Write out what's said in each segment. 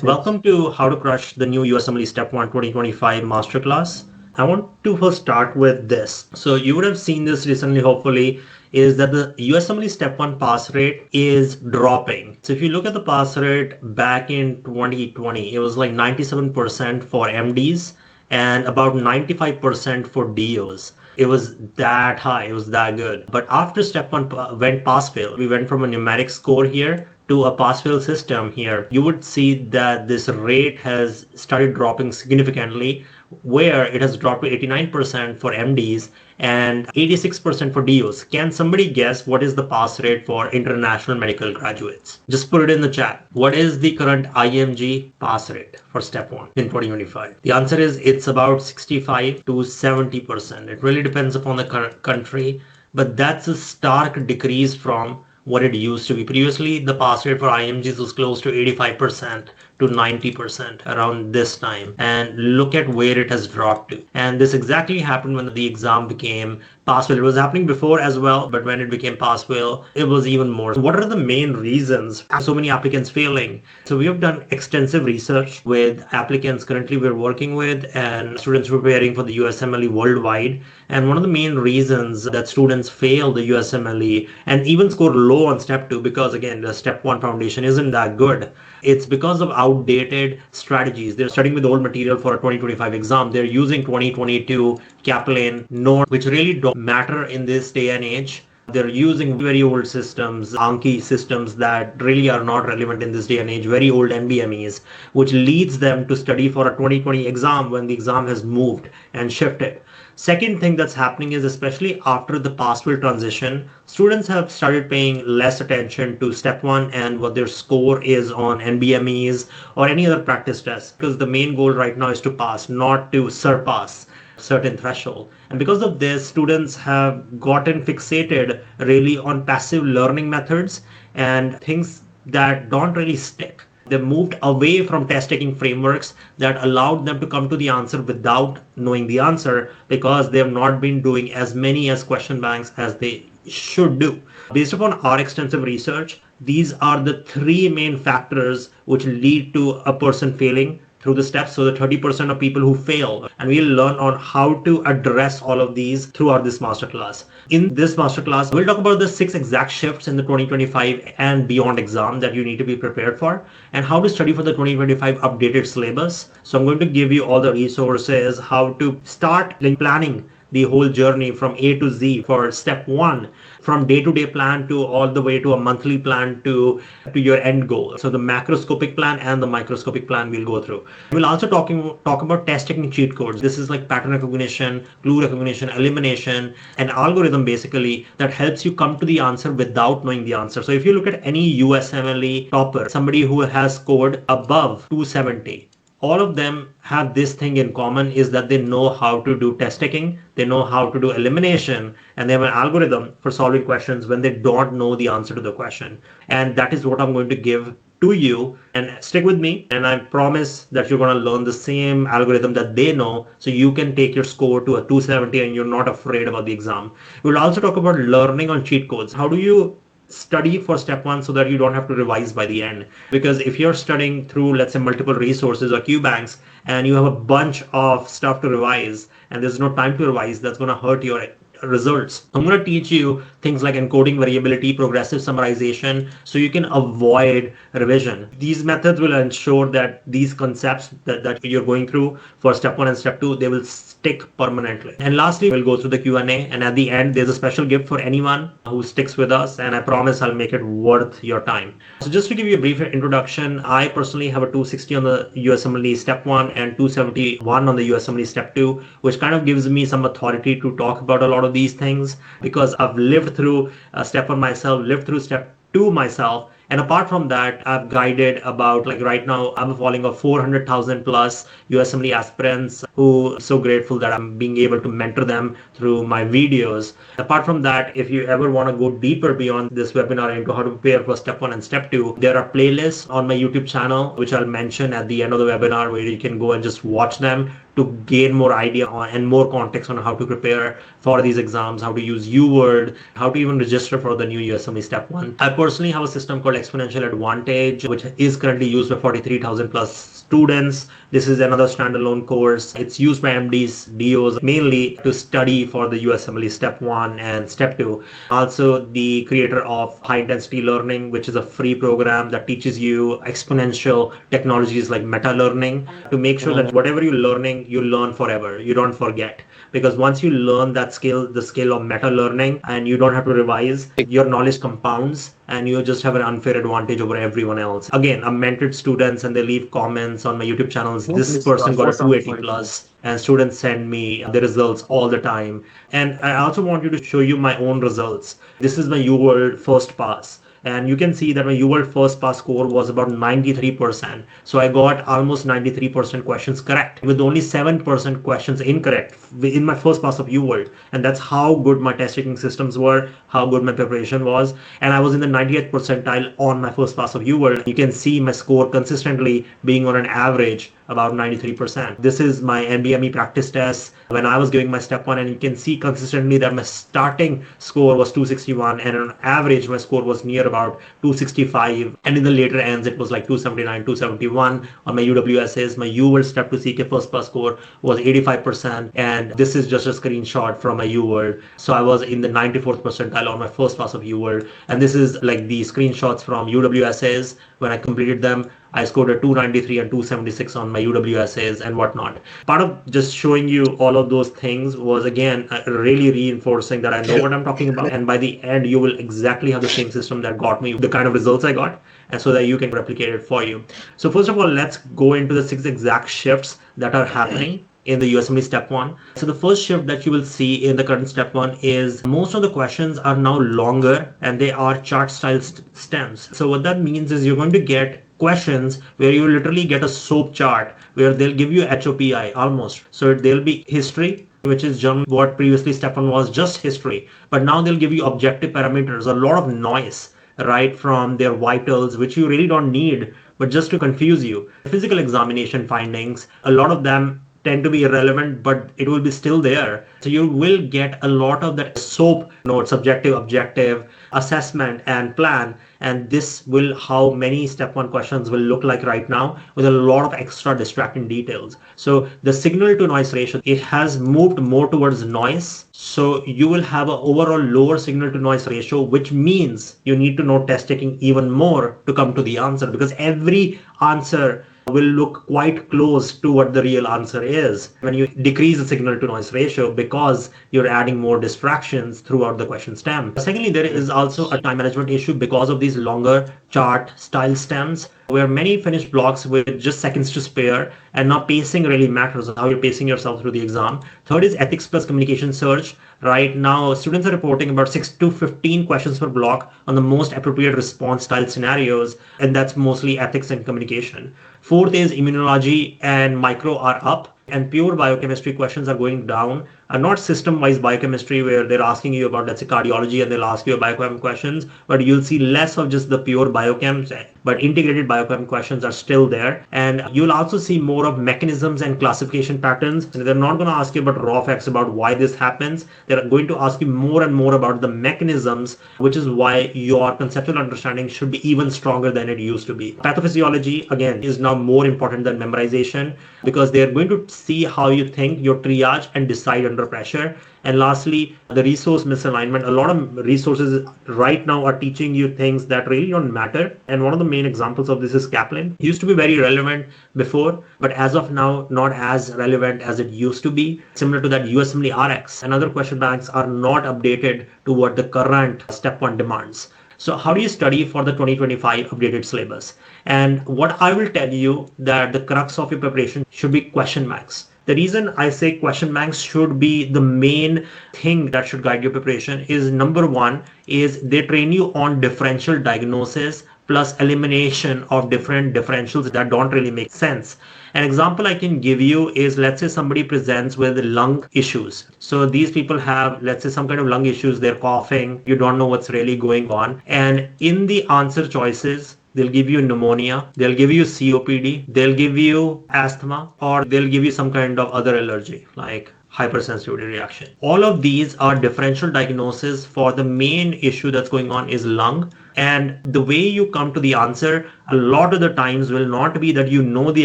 Welcome to How to Crush the new USMLE Step 1 2025 Masterclass. I want to first start with this. So you would have seen this recently, hopefully, is that the USMLE Step 1 pass rate is dropping. So if you look at the pass rate back in 2020, it was like 97% for MDs and about 95% for DOs. It was that high, it was that good. But after Step 1 went pass fail, we went from a numeric score here to a pass fail system here. You would see that this rate has started dropping significantly, where it has dropped to 89% for MDs and 86% for DOs. Can somebody guess what is the pass rate for international medical graduates? Just put it in the chat. What is the current IMG pass rate for Step 1 in 2025? The answer is it's about 65 to 70%. It really depends upon the country, but that's a stark decrease from what it used to be. Previously, the pass rate for IMGs was close to 85% to 90% around this time. And look at where it has dropped to. And this exactly happened when the exam became pass fail. It was happening before as well, but when it became pass fail, it was even more. What are the main reasons so many applicants failing? So we have done extensive research with applicants currently we're working with and students preparing for the USMLE worldwide. And one of the main reasons that students fail the USMLE and even score low on Step 2, because again, the Step 1 foundation isn't that good. It's because of outdated strategies. They're studying with old material for a 2025 exam. They're using 2022 Kaplan notes, which really don't matter in this day and age. They're using very old systems, Anki systems that really are not relevant in this day and age, very old NBMEs, which leads them to study for a 2020 exam when the exam has moved and shifted. Second thing that's happening is, especially after the pass fail transition, students have started paying less attention to Step 1 and what their score is on NBMEs or any other practice tests, because the main goal right now is to pass, not to surpass certain threshold. And because of this, students have gotten fixated really on passive learning methods and things that don't really stick. They moved away from test-taking frameworks that allowed them to come to the answer without knowing the answer, because they have not been doing as many as question banks as they should do. Based upon our extensive research, these are the three main factors which lead to a person failing through the steps. So the 30% of people who fail, and we'll learn on how to address all of these throughout this masterclass. In this masterclass, we'll talk about the 6 exact shifts in the 2025 and beyond exam that you need to be prepared for, and how to study for the 2025 updated syllabus. So I'm going to give you all the resources, how to start planning the whole journey from A to Z for Step 1, from day-to-day plan to all the way to a monthly plan to your end goal. So the macroscopic plan and the microscopic plan we'll go through. We'll also talk about test technique cheat codes. This is like pattern recognition, clue recognition, elimination, an algorithm basically that helps you come to the answer without knowing the answer. So if you look at any USMLE topper, somebody who has scored above 270, all of them have this thing in common, is that they know how to do test taking, they know how to do elimination, and they have an algorithm for solving questions when they don't know the answer to the question. And that is what I'm going to give to you. And stick with me, and I promise that you're going to learn the same algorithm that they know, so you can take your score to a 270 and you're not afraid about the exam. We'll also talk about learning on cheat codes. How do you study for Step 1 so that you don't have to revise by the end? Because if you're studying through, let's say, multiple resources or Qbanks, and you have a bunch of stuff to revise and there's no time to revise, that's going to hurt your results. I'm going to teach you things like encoding, variability, progressive summarization, so you can avoid revision. These methods will ensure that these concepts that you're going through for Step 1 and Step 2, they will stick permanently. And lastly, we'll go through the Q&A, and at the end, there's a special gift for anyone who sticks with us, and I promise I'll make it worth your time. So just to give you a brief introduction, I personally have a 260 on the USMLE Step 1 and 271 on the USMLE Step 2, which kind of gives me some authority to talk about a lot of these things, because I've lived through Step 1 myself, lived through Step 2 myself. And apart from that, I've guided about, like right now, I'm a following of 400,000 plus USMLE aspirants who are so grateful that I'm being able to mentor them through my videos. Apart from that, if you ever want to go deeper beyond this webinar into how to prepare for Step 1 and Step 2, there are playlists on my YouTube channel, which I'll mention at the end of the webinar, where you can go and just watch them to gain more idea on and more context on how to prepare for these exams, how to use UWorld, how to even register for the new USMLE Step 1. I personally have a system called Xponential Advantage, which is currently used by 43,000 plus students. This is another standalone course. It's used by MDs, DOs mainly to study for the USMLE Step 1 and Step 2. Also, the creator of High Intensity Learning, which is a free program that teaches you exponential technologies like meta learning to make sure that whatever you're learning, you learn forever. You don't forget. Because once you learn that skill, the skill of meta learning, and you don't have to revise, your knowledge compounds and you just have an unfair advantage over everyone else. Again, I'm mentored students and they leave comments on my YouTube channels. This person got a 280 plus, and students send me the results all the time. And I also want you to show you my own results. This is my UWorld first pass. And you can see that my UWorld first pass score was about 93%. So I got almost 93% questions correct with only 7% questions incorrect in my first pass of UWorld. And that's how good my test taking systems were, how good my preparation was. And I was in the 90th percentile on my first pass of UWorld. You can see my score consistently being on an average about 93%. This is my NBME practice test when I was giving my step 1, and you can see consistently that my starting score was 261 and on average my score was near about 265, and in the later ends it was like 279, 271. On my UWSAs, my UWorld step 2 CK first pass score was 85%, and this is just a screenshot from my UWorld. So I was in the 94th percentile on my first pass of UWorld, and this is like the screenshots from UWSAs when I completed them. I scored a 293 and 276 on my UWSAs and whatnot. Part of just showing you all of those things was, again, really reinforcing that I know what I'm talking about. And by the end, you will exactly have the same system that got me the kind of results I got, and so that you can replicate it for you. So first of all, let's go into the 6 exact shifts that are happening in the USMLE Step 1. So the first shift that you will see in the current Step 1 is most of the questions are now longer and they are chart style stems. So what that means is you're going to get questions where you literally get a SOAP chart where they'll give you HOPI almost. So there'll be history, which is generally what previously Step 1 was, just history. But now they'll give you objective parameters, a lot of noise, right, from their vitals, which you really don't need, but just to confuse you. Physical examination findings, a lot of them tend to be irrelevant, but it will be still there. So you will get a lot of that SOAP note, subjective, objective, assessment, and plan. And this will how many Step 1 questions will look like right now, with a lot of extra distracting details. So the signal to noise ratio, it has moved more towards noise. So you will have an overall lower signal to noise ratio, which means you need to know test taking even more to come to the answer, because every answer will look quite close to what the real answer is when you decrease the signal to noise ratio, because you're adding more distractions throughout the question stem. Secondly, there is also a time management issue because of these longer chart style stems, where many finish blocks with just seconds to spare, and now pacing really matters, how you're pacing yourself through the exam. Third is ethics plus communication search. Right now, students are reporting about 6 to 15 questions per block on the most appropriate response style scenarios, and that's mostly ethics and communication. Fourth is immunology and micro are up, and pure biochemistry questions are going down. Not system-wise biochemistry where they're asking you about, let's say, cardiology, and they'll ask you biochem questions, but you'll see less of just the pure biochems, but integrated biochem questions are still there. And you'll also see more of mechanisms and classification patterns. And they're not going to ask you about raw facts about why this happens. They're going to ask you more and more about the mechanisms, which is why your conceptual understanding should be even stronger than it used to be. Pathophysiology, again, is now more important than memorization, because they're going to see how you think, your triage, and decide under pressure. And lastly, the resource misalignment. A lot of resources right now are teaching you things that really don't matter. And one of the main examples of this is Kaplan. It used to be very relevant before, but as of now, not as relevant as it used to be. Similar to that, USMLE RX and other question banks are not updated to what the current Step 1 demands. So how do you study for the 2025 updated syllabus? And what I will tell you that the crux of your preparation should be question banks. The reason I say question banks should be the main thing that should guide your preparation is, number one, is they train you on differential diagnosis plus elimination of different differentials that don't really make sense. An example I can give you is, let's say somebody presents with lung issues. So these people have, let's say, some kind of lung issues, they're coughing, you don't know what's really going on. And in the answer choices, they'll give you pneumonia, they'll give you COPD, they'll give you asthma, or they'll give you some kind of other allergy like hypersensitivity reaction. All of these are differential diagnoses for the main issue that's going on is lung. And the way you come to the answer a lot of the times will not be that you know the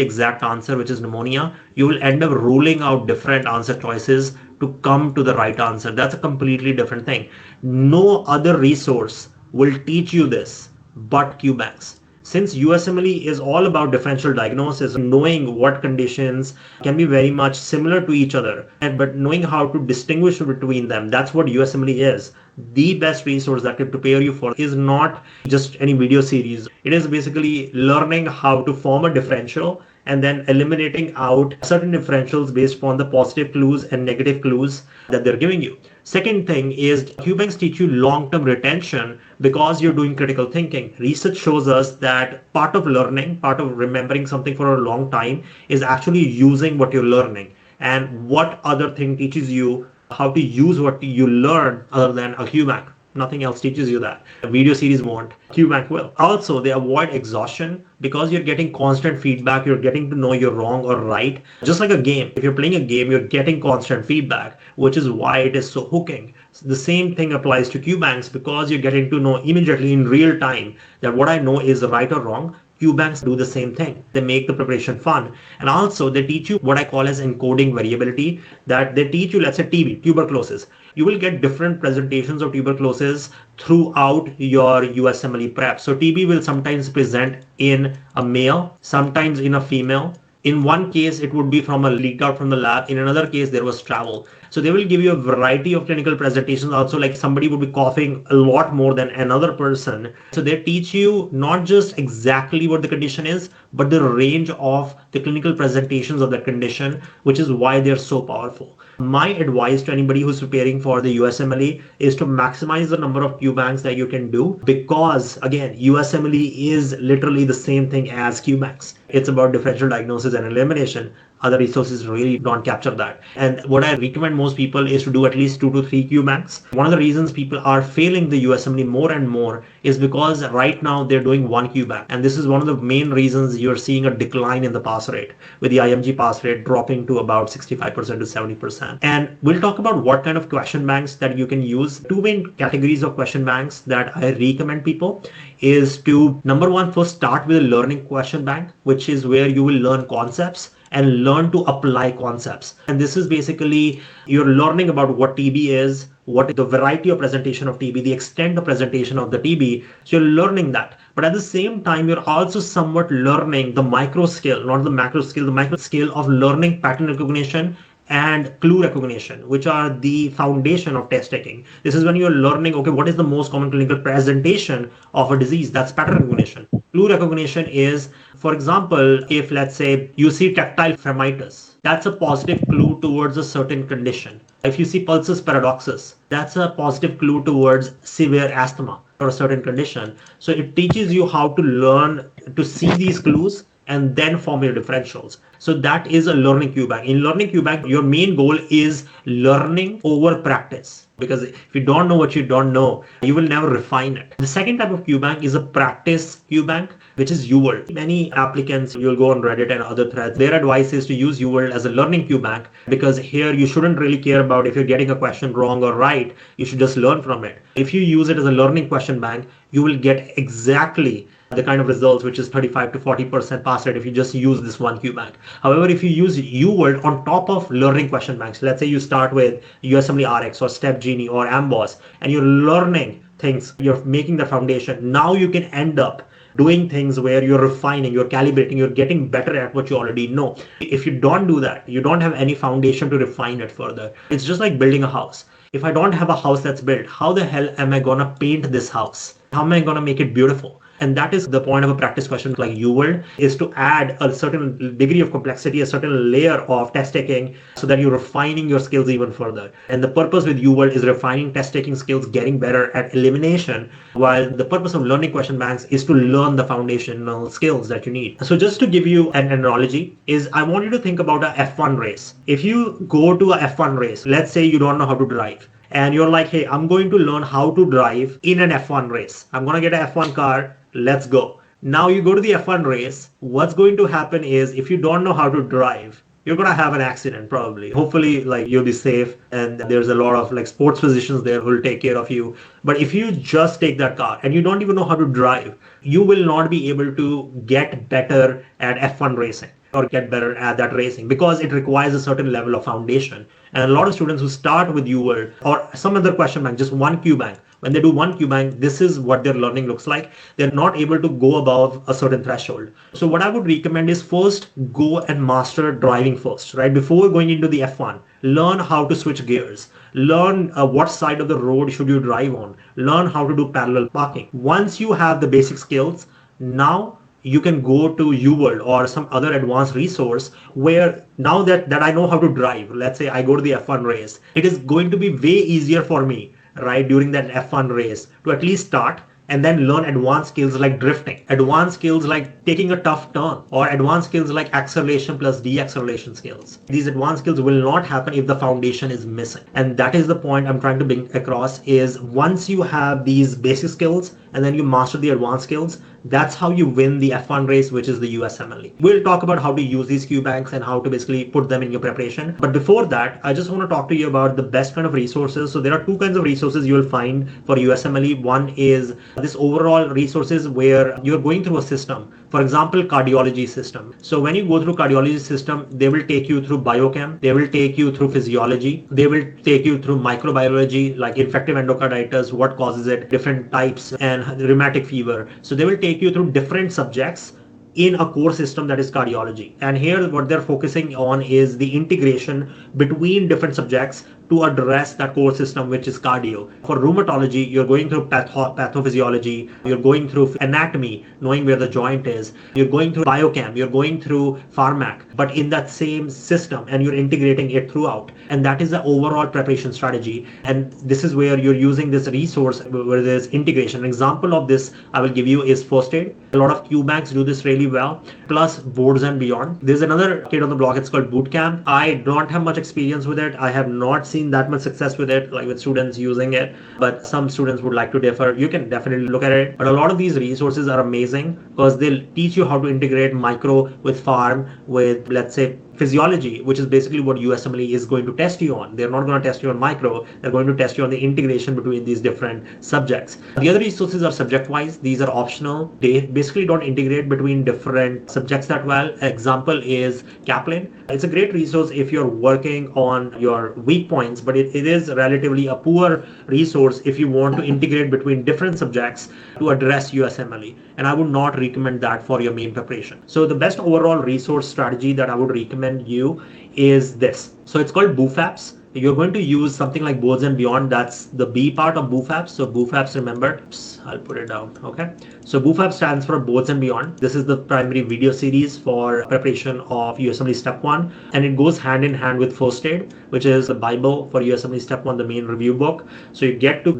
exact answer, which is pneumonia. You will end up ruling out different answer choices to come to the right answer. That's a completely different thing. No other resource will teach you this but Qbanks. Since USMLE is all about differential diagnosis, knowing what conditions can be very much similar to each other, but knowing how to distinguish between them, that's what USMLE is. The best resource that can prepare you for is not just any video series. It is basically learning how to form a differential and then eliminating out certain differentials based upon the positive clues and negative clues that they're giving you. Second thing is Qbanks teach you long-term retention because you're doing critical thinking. Research shows us that part of learning, part of remembering something for a long time is actually using what you're learning. And what other thing teaches you how to use what you learn other than a Qbank? Nothing else teaches you that. A video series won't. Qbank will. Also, they avoid exhaustion because you're getting constant feedback. You're getting to know you're wrong or right. Just like a game. If you're playing a game, you're getting constant feedback, which is why it is so hooking. So the same thing applies to Qbanks because you're getting to know immediately in real time that what I know is right or wrong. Qbanks do the same thing. They make the preparation fun. And also they teach you what I call as encoding variability, that they teach you, let's say TB, tuberculosis. You will get different presentations of tuberculosis throughout your USMLE prep. So TB will sometimes present in a male, sometimes in a female. In one case, it would be from a leaked out from the lab. In another case, there was travel. So they will give you a variety of clinical presentations. Also, like somebody would be coughing a lot more than another person. So they teach you not just exactly what the condition is, but the range of the clinical presentations of that condition, which is why they're so powerful. My advice to anybody who's preparing for the USMLE is to maximize the number of Qbanks that you can do, because again, USMLE is literally the same thing as Qbanks. It's about differential diagnosis and elimination. Other resources really don't capture that. And what I recommend most people is to do at least 2 to 3 Qbanks. One of the reasons people are failing the USMLE more and more is because right now they're doing 1 Qbank. And this is one of the main reasons you're seeing a decline in the pass rate, with the IMG pass rate dropping to about 65% to 70%. And we'll talk about what kind of question banks that you can use. 2 main categories of question banks that I recommend people is to, number one, first start with a learning question bank, which is where you will learn concepts and learn to apply concepts. And this is basically you're learning about what TB is, what the variety of presentation of TB, the extent of presentation of the TB. So you're learning that. But at the same time, you're also somewhat learning the micro scale, not the macro scale, the micro scale of learning pattern recognition and clue recognition, which are the foundation of test taking. This is when you're learning, okay, what is the most common clinical presentation of a disease? That's pattern recognition. Clue recognition is, for example, if let's say you see tactile phlebitis, that's a positive clue towards a certain condition. If you see pulsus paradoxus, that's a positive clue towards severe asthma or a certain condition. So it teaches you how to learn to see these clues and then form your differentials. So that is a learning Qbank. In learning Qbank, your main goal is learning over practice. Because if you don't know what you don't know, you will never refine it. The second type of Qbank is a practice Qbank, which is UWorld. Many applicants, you'll go on Reddit and other threads, their advice is to use UWorld as a learning Qbank, because here you shouldn't really care about if you're getting a question wrong or right. You should just learn from it. If you use it as a learning question bank, you will get exactly the kind of results, which is 35 to 40% pass rate if you just use this one Qbank. However, if you use UWorld on top of learning question banks, let's say you start with USMLE RX or Step Genie or Amboss, and you're learning things, you're making the foundation. Now you can end up doing things where you're refining, you're calibrating, you're getting better at what you already know. If you don't do that, you don't have any foundation to refine it further. It's just like building a house. If I don't have a house that's built, how the hell am I gonna paint this house? How am I gonna make it beautiful? And that is the point of a practice question like UWorld, is to add a certain degree of complexity, a certain layer of test taking, so that you're refining your skills even further. And the purpose with UWorld is refining test taking skills, getting better at elimination, while the purpose of learning question banks is to learn the foundational skills that you need. So just to give you an analogy, is I want you to think about a F1 race. If you go to a F1 race, let's say you don't know how to drive, and you're like, hey, I'm going to learn how to drive in an F1 race. I'm going to get an F1 car. Let's go. Now you go to the F1 race. What's going to happen is if you don't know how to drive, you're going to have an accident probably. Hopefully, like you'll be safe and there's a lot of like sports physicians there who'll take care of you. But if you just take that car and you don't even know how to drive, you will not be able to get better at F1 racing or get better at that racing because it requires a certain level of foundation. And a lot of students who start with UWorld or some other question bank, just one QBank, when they do one QBank, this is what their learning looks like. They're not able to go above a certain threshold. So what I would recommend is first go and master driving first, right? Before going into the F1, learn how to switch gears, learn what side of the road should you drive on, learn how to do parallel parking. Once you have the basic skills, now you can go to UWorld or some other advanced resource where now that I know how to drive, let's say I go to the F1 race, it is going to be way easier for me, right, during that F1 race to at least start and then learn advanced skills like drifting, advanced skills like taking a tough turn, or advanced skills like acceleration plus deacceleration skills. These advanced skills will not happen if the foundation is missing. And that is the point I'm trying to bring across is once you have these basic skills and then you master the advanced skills, that's how you win the F1 race, which is the USMLE. We'll talk about how to use these Qbanks and how to basically put them in your preparation. But before that, I just want to talk to you about the best kind of resources. So there are two kinds of resources you will find for USMLE. One is this overall resources where you're going through a system. For example, cardiology system. So when you go through cardiology system, they will take you through biochem, they will take you through physiology, they will take you through microbiology, like infective endocarditis, what causes it, different types, and rheumatic fever. So they will take you through different subjects in a core system that is cardiology. And here what they're focusing on is the integration between different subjects to address that core system, which is cardio. For rheumatology, you're going through pathophysiology, you're going through anatomy, knowing where the joint is, you're going through biochem, you're going through pharmac, but in that same system, and you're integrating it throughout. And that is the overall preparation strategy. And this is where you're using this resource where there's integration. An example of this I will give you is first aid. A lot of Qbanks do this really well, plus boards and beyond. There's another kit on the block, it's called Bootcamp. I don't have much experience with it. I have not seen that much success with it, like with students using it, but some students would like to differ. You can definitely look at it. But a lot of these resources are amazing because they'll teach you how to integrate micro with pharm, with, let's say, physiology, which is basically what USMLE is going to test you on. They're not going to test you on micro, they're going to test you on the integration between these different subjects. The other resources are subject-wise. These are optional. They basically don't integrate between different subjects that well. Example is Kaplan. It's a great resource if you're working on your weak points, but it is relatively a poor resource if you want to integrate between different subjects to address USMLE. And I would not recommend that for your main preparation. So the best overall resource strategy that I would recommend you is this. So it's called BooFaps. You're going to use something like Boards and Beyond. That's the B part of BooFaps. So BooFaps, remember, I'll put it down. Okay. So BooFaps stands for Boards and Beyond. This is the primary video series for preparation of USMLE Step 1. And it goes hand in hand with First Aid, which is the Bible for USMLE Step 1, the main review book. So you get to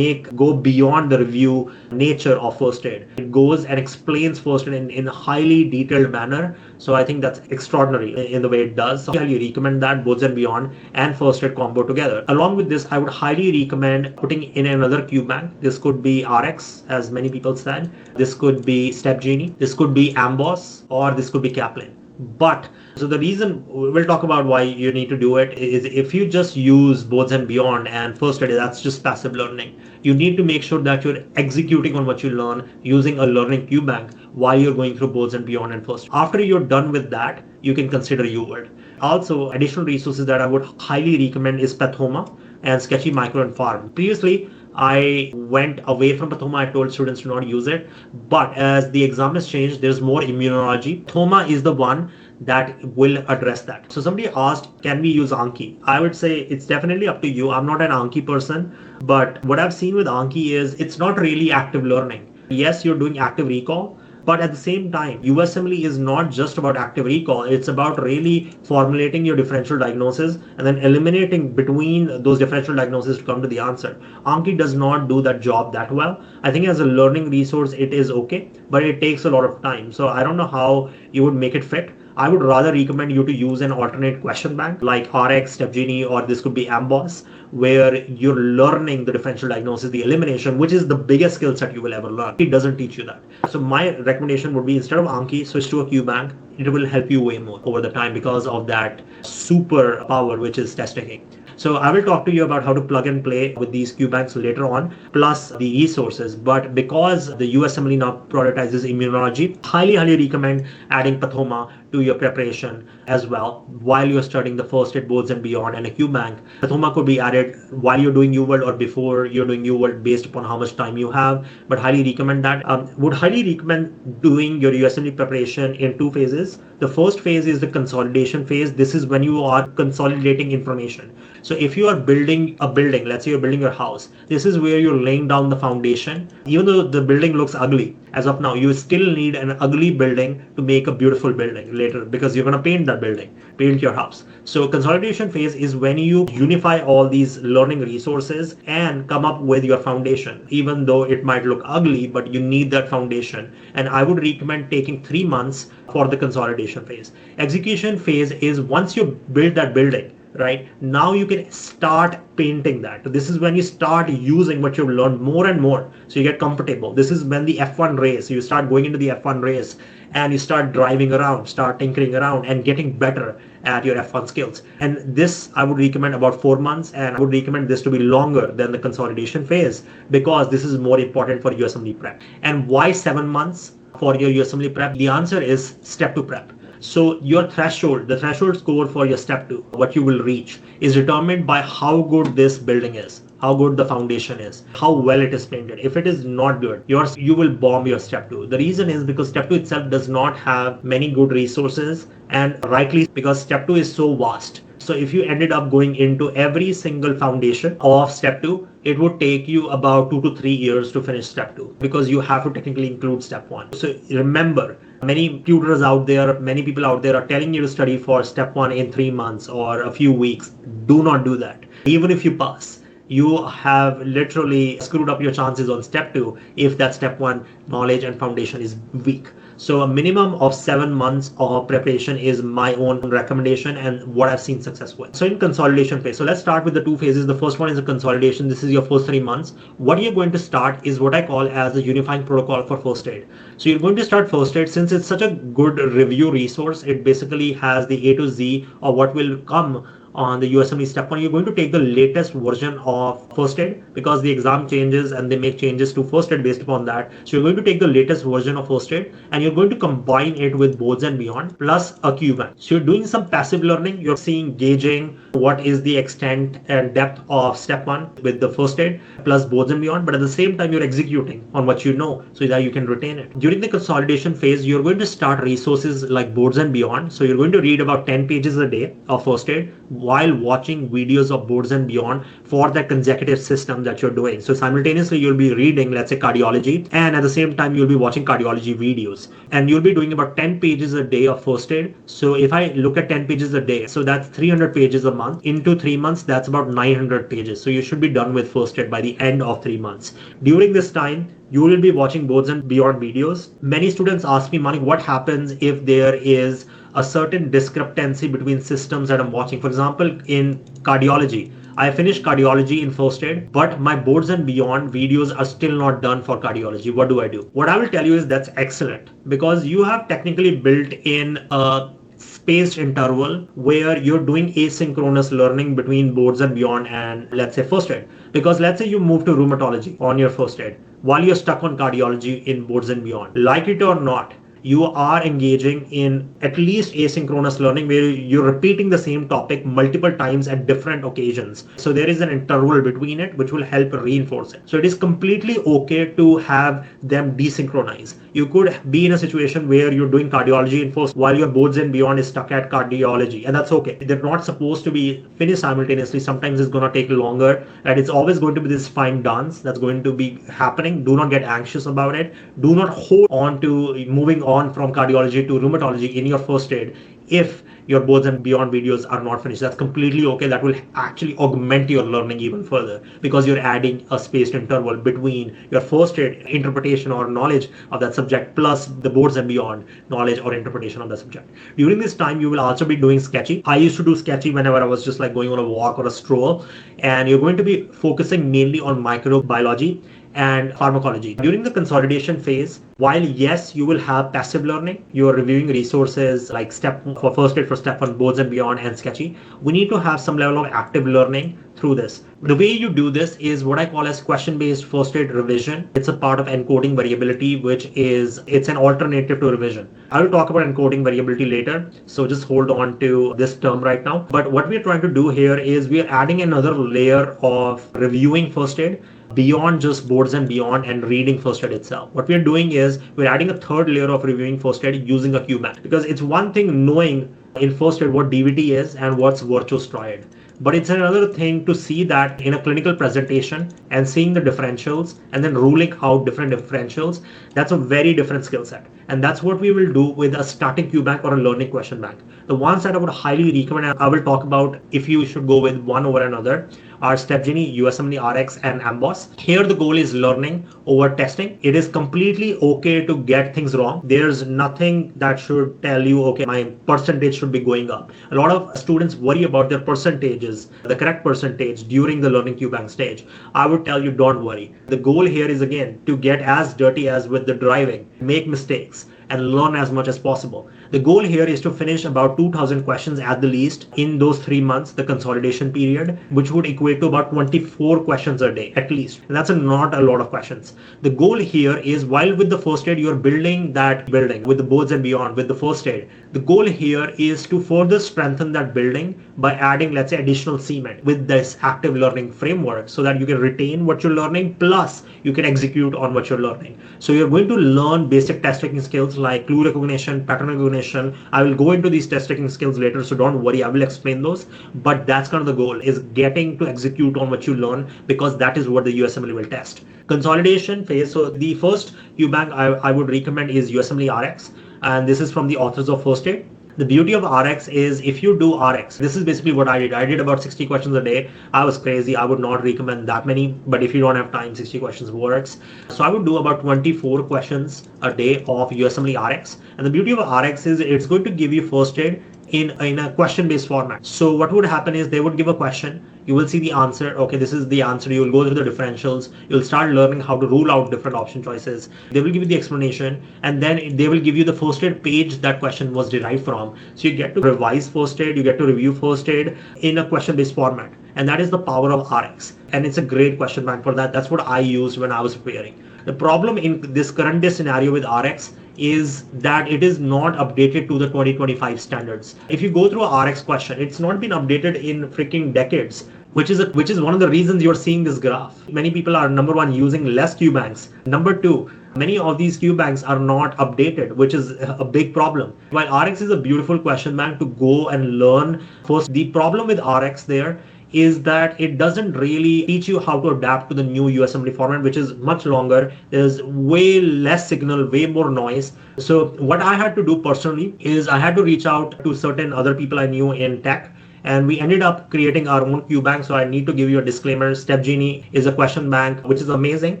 go beyond the review nature of First Aid. It goes and explains First Aid in a highly detailed manner. So I think that's extraordinary in the way it does. So I highly recommend that Boards and Beyond and First Aid combo together. Along with this, I would highly recommend putting in another Qbank. This could be RX, as many people said. This could be Step Genie. This could be Amboss, or this could be Kaplan. But so the reason we'll talk about why you need to do it is if you just use Boards and Beyond and First Aid, that's just passive learning. You need to make sure that you're executing on what you learn using a learning Qbank while you're going through Boards and Beyond and First Aid. After you're done with that, you can consider UWorld. Also, additional resources that I would highly recommend is Pathoma and Sketchy Micro and Pharm. Previously, I went away from Pathoma. I told students to not use it. But as the exam has changed, there's more immunology. Pathoma is the one that will address that. So somebody asked, can we use Anki? I would say it's definitely up to you. I'm not an Anki person, but what I've seen with Anki is it's not really active learning. Yes, you're doing active recall, but at the same time, USMLE is not just about active recall. It's about really formulating your differential diagnosis and then eliminating between those differential diagnoses to come to the answer. Anki does not do that job that well. I think as a learning resource, it is okay, but it takes a lot of time. So I don't know how you would make it fit. I would rather recommend you to use an alternate question bank like RX, StepGenie, or this could be Amboss, where you're learning the differential diagnosis, the elimination, which is the biggest skill set you will ever learn. It doesn't teach you that. So my recommendation would be, instead of Anki, switch to a QBank. It will help you way more over the time because of that super power, which is test taking. So I will talk to you about how to plug and play with these Qbanks later on, plus the resources. But because the USMLE now prioritizes immunology, highly recommend adding Pathoma to your preparation as well while you're studying the first aid boards and beyond. And a QBank, Pathoma could be added while you're doing UWorld or before you're doing UWorld based upon how much time you have. But highly recommend that. Would highly recommend doing your USMLE preparation in 2 phases. The first phase is the consolidation phase. This is when you are consolidating information. So if you are building a building, let's say you're building your house, this is where you're laying down the foundation. Even though the building looks ugly as of now, you still need an ugly building to make a beautiful building later, because you're going to paint that building, paint your house. So consolidation phase is when you unify all these learning resources and come up with your foundation, even though it might look ugly, but you need that foundation. And I would recommend taking 3 months for the consolidation phase. Execution phase is once you build that building, right? Now you can start painting that. This is when you start using what you've learned more and more. So you get comfortable. This is when the F1 race, you start going into the F1 race and you start driving around, start tinkering around and getting better at your F1 skills. And this I would recommend about 4 months, and I would recommend this to be longer than the consolidation phase because this is more important for USMLE prep. And why 7 months for your USMLE prep? The answer is step 2 prep. So your threshold, the threshold score for your step 2, what you will reach, is determined by how good this building is, how good the foundation is, how well it is painted. If it is not good, you will bomb your step 2. The reason is because step 2 itself does not have many good resources, and rightly because step 2 is so vast. So if you ended up going into every single foundation of step 2, it would take you about 2 to 3 years to finish step 2 because you have to technically include step 1. So remember, many tutors out there, many people out there are telling you to study for step 1 in 3 months or a few weeks. Do not do that. Even if you pass, you have literally screwed up your chances on step 2 if that step 1 knowledge and foundation is weak. So a minimum of 7 months of preparation is my own recommendation and what I've seen success with. So in consolidation phase, so let's start with the 2 phases. The first one is a consolidation. This is your first 3 months. What you're going to start is what I call as a unifying protocol for first aid. So you're going to start first aid. Since it's such a good review resource, it basically has the A to Z of what will come on the USMLE Step 1. You're going to take the latest version of first aid because the exam changes and they make changes to first aid based upon that. So you're going to take the latest version of first aid and you're going to combine it with boards and beyond plus a QBank. So you're doing some passive learning. You're seeing, gauging what is the extent and depth of step 1 with the first aid plus boards and beyond. But at the same time, you're executing on what you know so that you can retain it. During the consolidation phase, you're going to start resources like boards and beyond. So you're going to read about 10 pages a day of first aid while watching videos of boards and beyond for that consecutive system that you're doing. So simultaneously you'll be reading, let's say, cardiology, and at the same time you'll be watching cardiology videos, and you'll be doing about 10 pages a day of first aid. So if I look at 10 pages a day, so that's 300 pages a month. Into 3 months, that's about 900 pages. So you should be done with first aid by the end of 3 months. During this time, you will be watching boards and beyond videos. Many students ask me, Manik, what happens if there is a certain discrepancy between systems that I'm watching? For example, in cardiology, I finished cardiology in first aid, but my boards and beyond videos are still not done for cardiology. What do I do? What I will tell you is that's excellent because you have technically built in a spaced interval where you're doing asynchronous learning between boards and beyond and let's say first aid. Because let's say you move to rheumatology on your first aid while you're stuck on cardiology in boards and beyond. Like it or not, you are engaging in at least asynchronous learning where you're repeating the same topic multiple times at different occasions. So there is an interval between it which will help reinforce it. So it is completely okay to have them desynchronize. You could be in a situation where you're doing cardiology in first while your boards and beyond is stuck at cardiology, and that's okay. They're not supposed to be finished simultaneously. Sometimes it's going to take longer, and it's always going to be this fine dance that's going to be happening. Do not get anxious about it. Do not hold on to moving on from cardiology to rheumatology in your first aid if your boards and beyond videos are not finished. That's completely okay. That will actually augment your learning even further because you're adding a spaced interval between your first aid interpretation or knowledge of that subject plus the boards and beyond knowledge or interpretation of the subject. During this time, you will also be doing sketchy. I used to do sketchy whenever I was just like going on a walk or a stroll, and you're going to be focusing mainly on microbiology and pharmacology. During the consolidation phase, while yes, you will have passive learning, you are reviewing resources like step for first aid for step one, boards and beyond, and sketchy. We need to have some level of active learning through this. The way you do this is what I call as question-based first aid revision. It's a part of encoding variability, it's an alternative to revision. I will talk about encoding variability later, so just hold on to this term right now. But what we're trying to do here is we are adding another layer of reviewing first aid beyond just boards and beyond and reading first aid itself. What we're doing is we're adding a third layer of reviewing first aid using a Qbank, because it's one thing knowing in first aid what DVT is and what's virtual steroid. But it's another thing to see that in a clinical presentation and seeing the differentials and then ruling out different differentials. That's a very different skill set. And that's what we will do with a static QBank or a learning question bank. The ones that I would highly recommend, and I will talk about if you should go with one over another, are StepGenie, USMLE RX, and Amboss. Here the goal is learning over testing. It is completely okay to get things wrong. There's nothing that should tell you, okay, my percentage should be going up. A lot of students worry about their percentages, the correct percentage during the learning QBank stage. I would tell you, don't worry. The goal here is again to get as dirty as with the driving, make mistakes, and learn as much as possible. The goal here is to finish about 2,000 questions at the least in those 3 months, the consolidation period, which would equate to about 24 questions a day at least. And that's not a lot of questions. The goal here is, while with the first aid, you're building that building with the boards and beyond, with the first aid. The goal here is to further strengthen that building by adding, let's say, additional cement with this active learning framework so that you can retain what you're learning, plus you can execute on what you're learning. So you're going to learn basic test taking skills like clue recognition, pattern recognition. I will go into these test taking skills later, so don't worry, I will explain those. But that's kind of the goal, is getting to execute on what you learn, because that is what the USMLE will test. Consolidation phase. So the first QBank I would recommend is USMLE RX, and this is from the authors of First Aid. The beauty of RX is, if you do RX, this is basically what I did. I did about 60 questions a day. I was crazy. I would not recommend that many, but if you don't have time, 60 questions works. So I would do about 24 questions a day of USMLE RX. And the beauty of RX is it's going to give you first aid in a question-based format. So what would happen is they would give a question, you will see the answer. Okay, this is the answer. You will go through the differentials. You'll start learning how to rule out different option choices. They will give you the explanation, and then they will give you the first aid page that question was derived from. So you get to revise first aid, you get to review first aid in a question-based format. And that is the power of RX. And it's a great question bank for that. That's what I used when I was preparing. The problem in this current day scenario with RX is that it is not updated to the 2025 standards. If you go through a RX question, it's not been updated in freaking decades, which is one of the reasons you're seeing this graph. Many people are, number one, using less QBanks. Number two, many of these QBanks are not updated, which is a big problem. While RX is a beautiful question bank to go and learn first, the problem with RX there is that it doesn't really teach you how to adapt to the new USMLE format, which is much longer. There's way less signal, way more noise. So what I had to do personally is I had to reach out to certain other people I knew in tech, and we ended up creating our own QBank. So I need to give you a disclaimer. StepGenie is a question bank, which is amazing,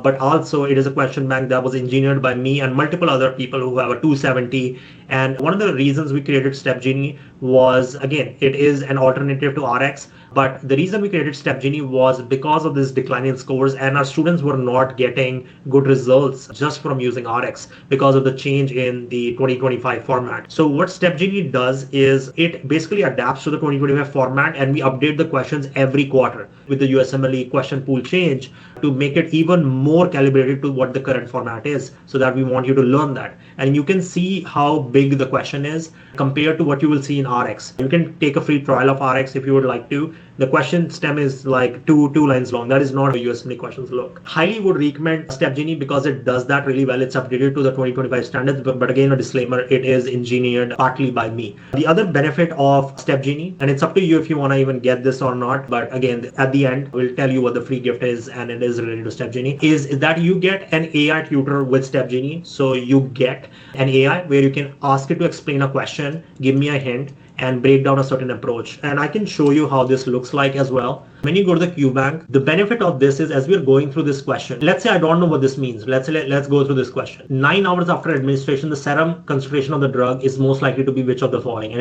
but also it is a question bank that was engineered by me and multiple other people who have a 270. And one of the reasons we created StepGenie was, again, it is an alternative to RX. But the reason we created StepGenie was because of this decline in scores, and our students were not getting good results just from using RX because of the change in the 2025 format. So what StepGenie does is it basically adapts to the 2025 format, and we update the questions every quarter with the USMLE question pool change to make it even more calibrated to what the current format is, so that we want you to learn that. And you can see how big the question is compared to what you will see in RX. You can take a free trial of RX if you would like to. The question stem is like two lines long. That is not how USMLE questions look. Highly would recommend Step Genie because it does that really well. It's updated to the 2025 standards, but again, a disclaimer, it is engineered partly by me. The other benefit of Step Genie, and it's up to you if you want to even get this or not, but again, at the end, we'll tell you what the free gift is, and it is related to Step Genie, is that you get an AI tutor with Step Genie. So you get an AI where you can ask it to explain a question, give me a hint, and break down a certain approach. And I can show you how this looks like as well. When you go to the QBANK, the benefit of this is as we're going through this question, let's say I don't know what this means. Let's go through this question. 9 hours after administration, the serum concentration of the drug is most likely to be which of the following?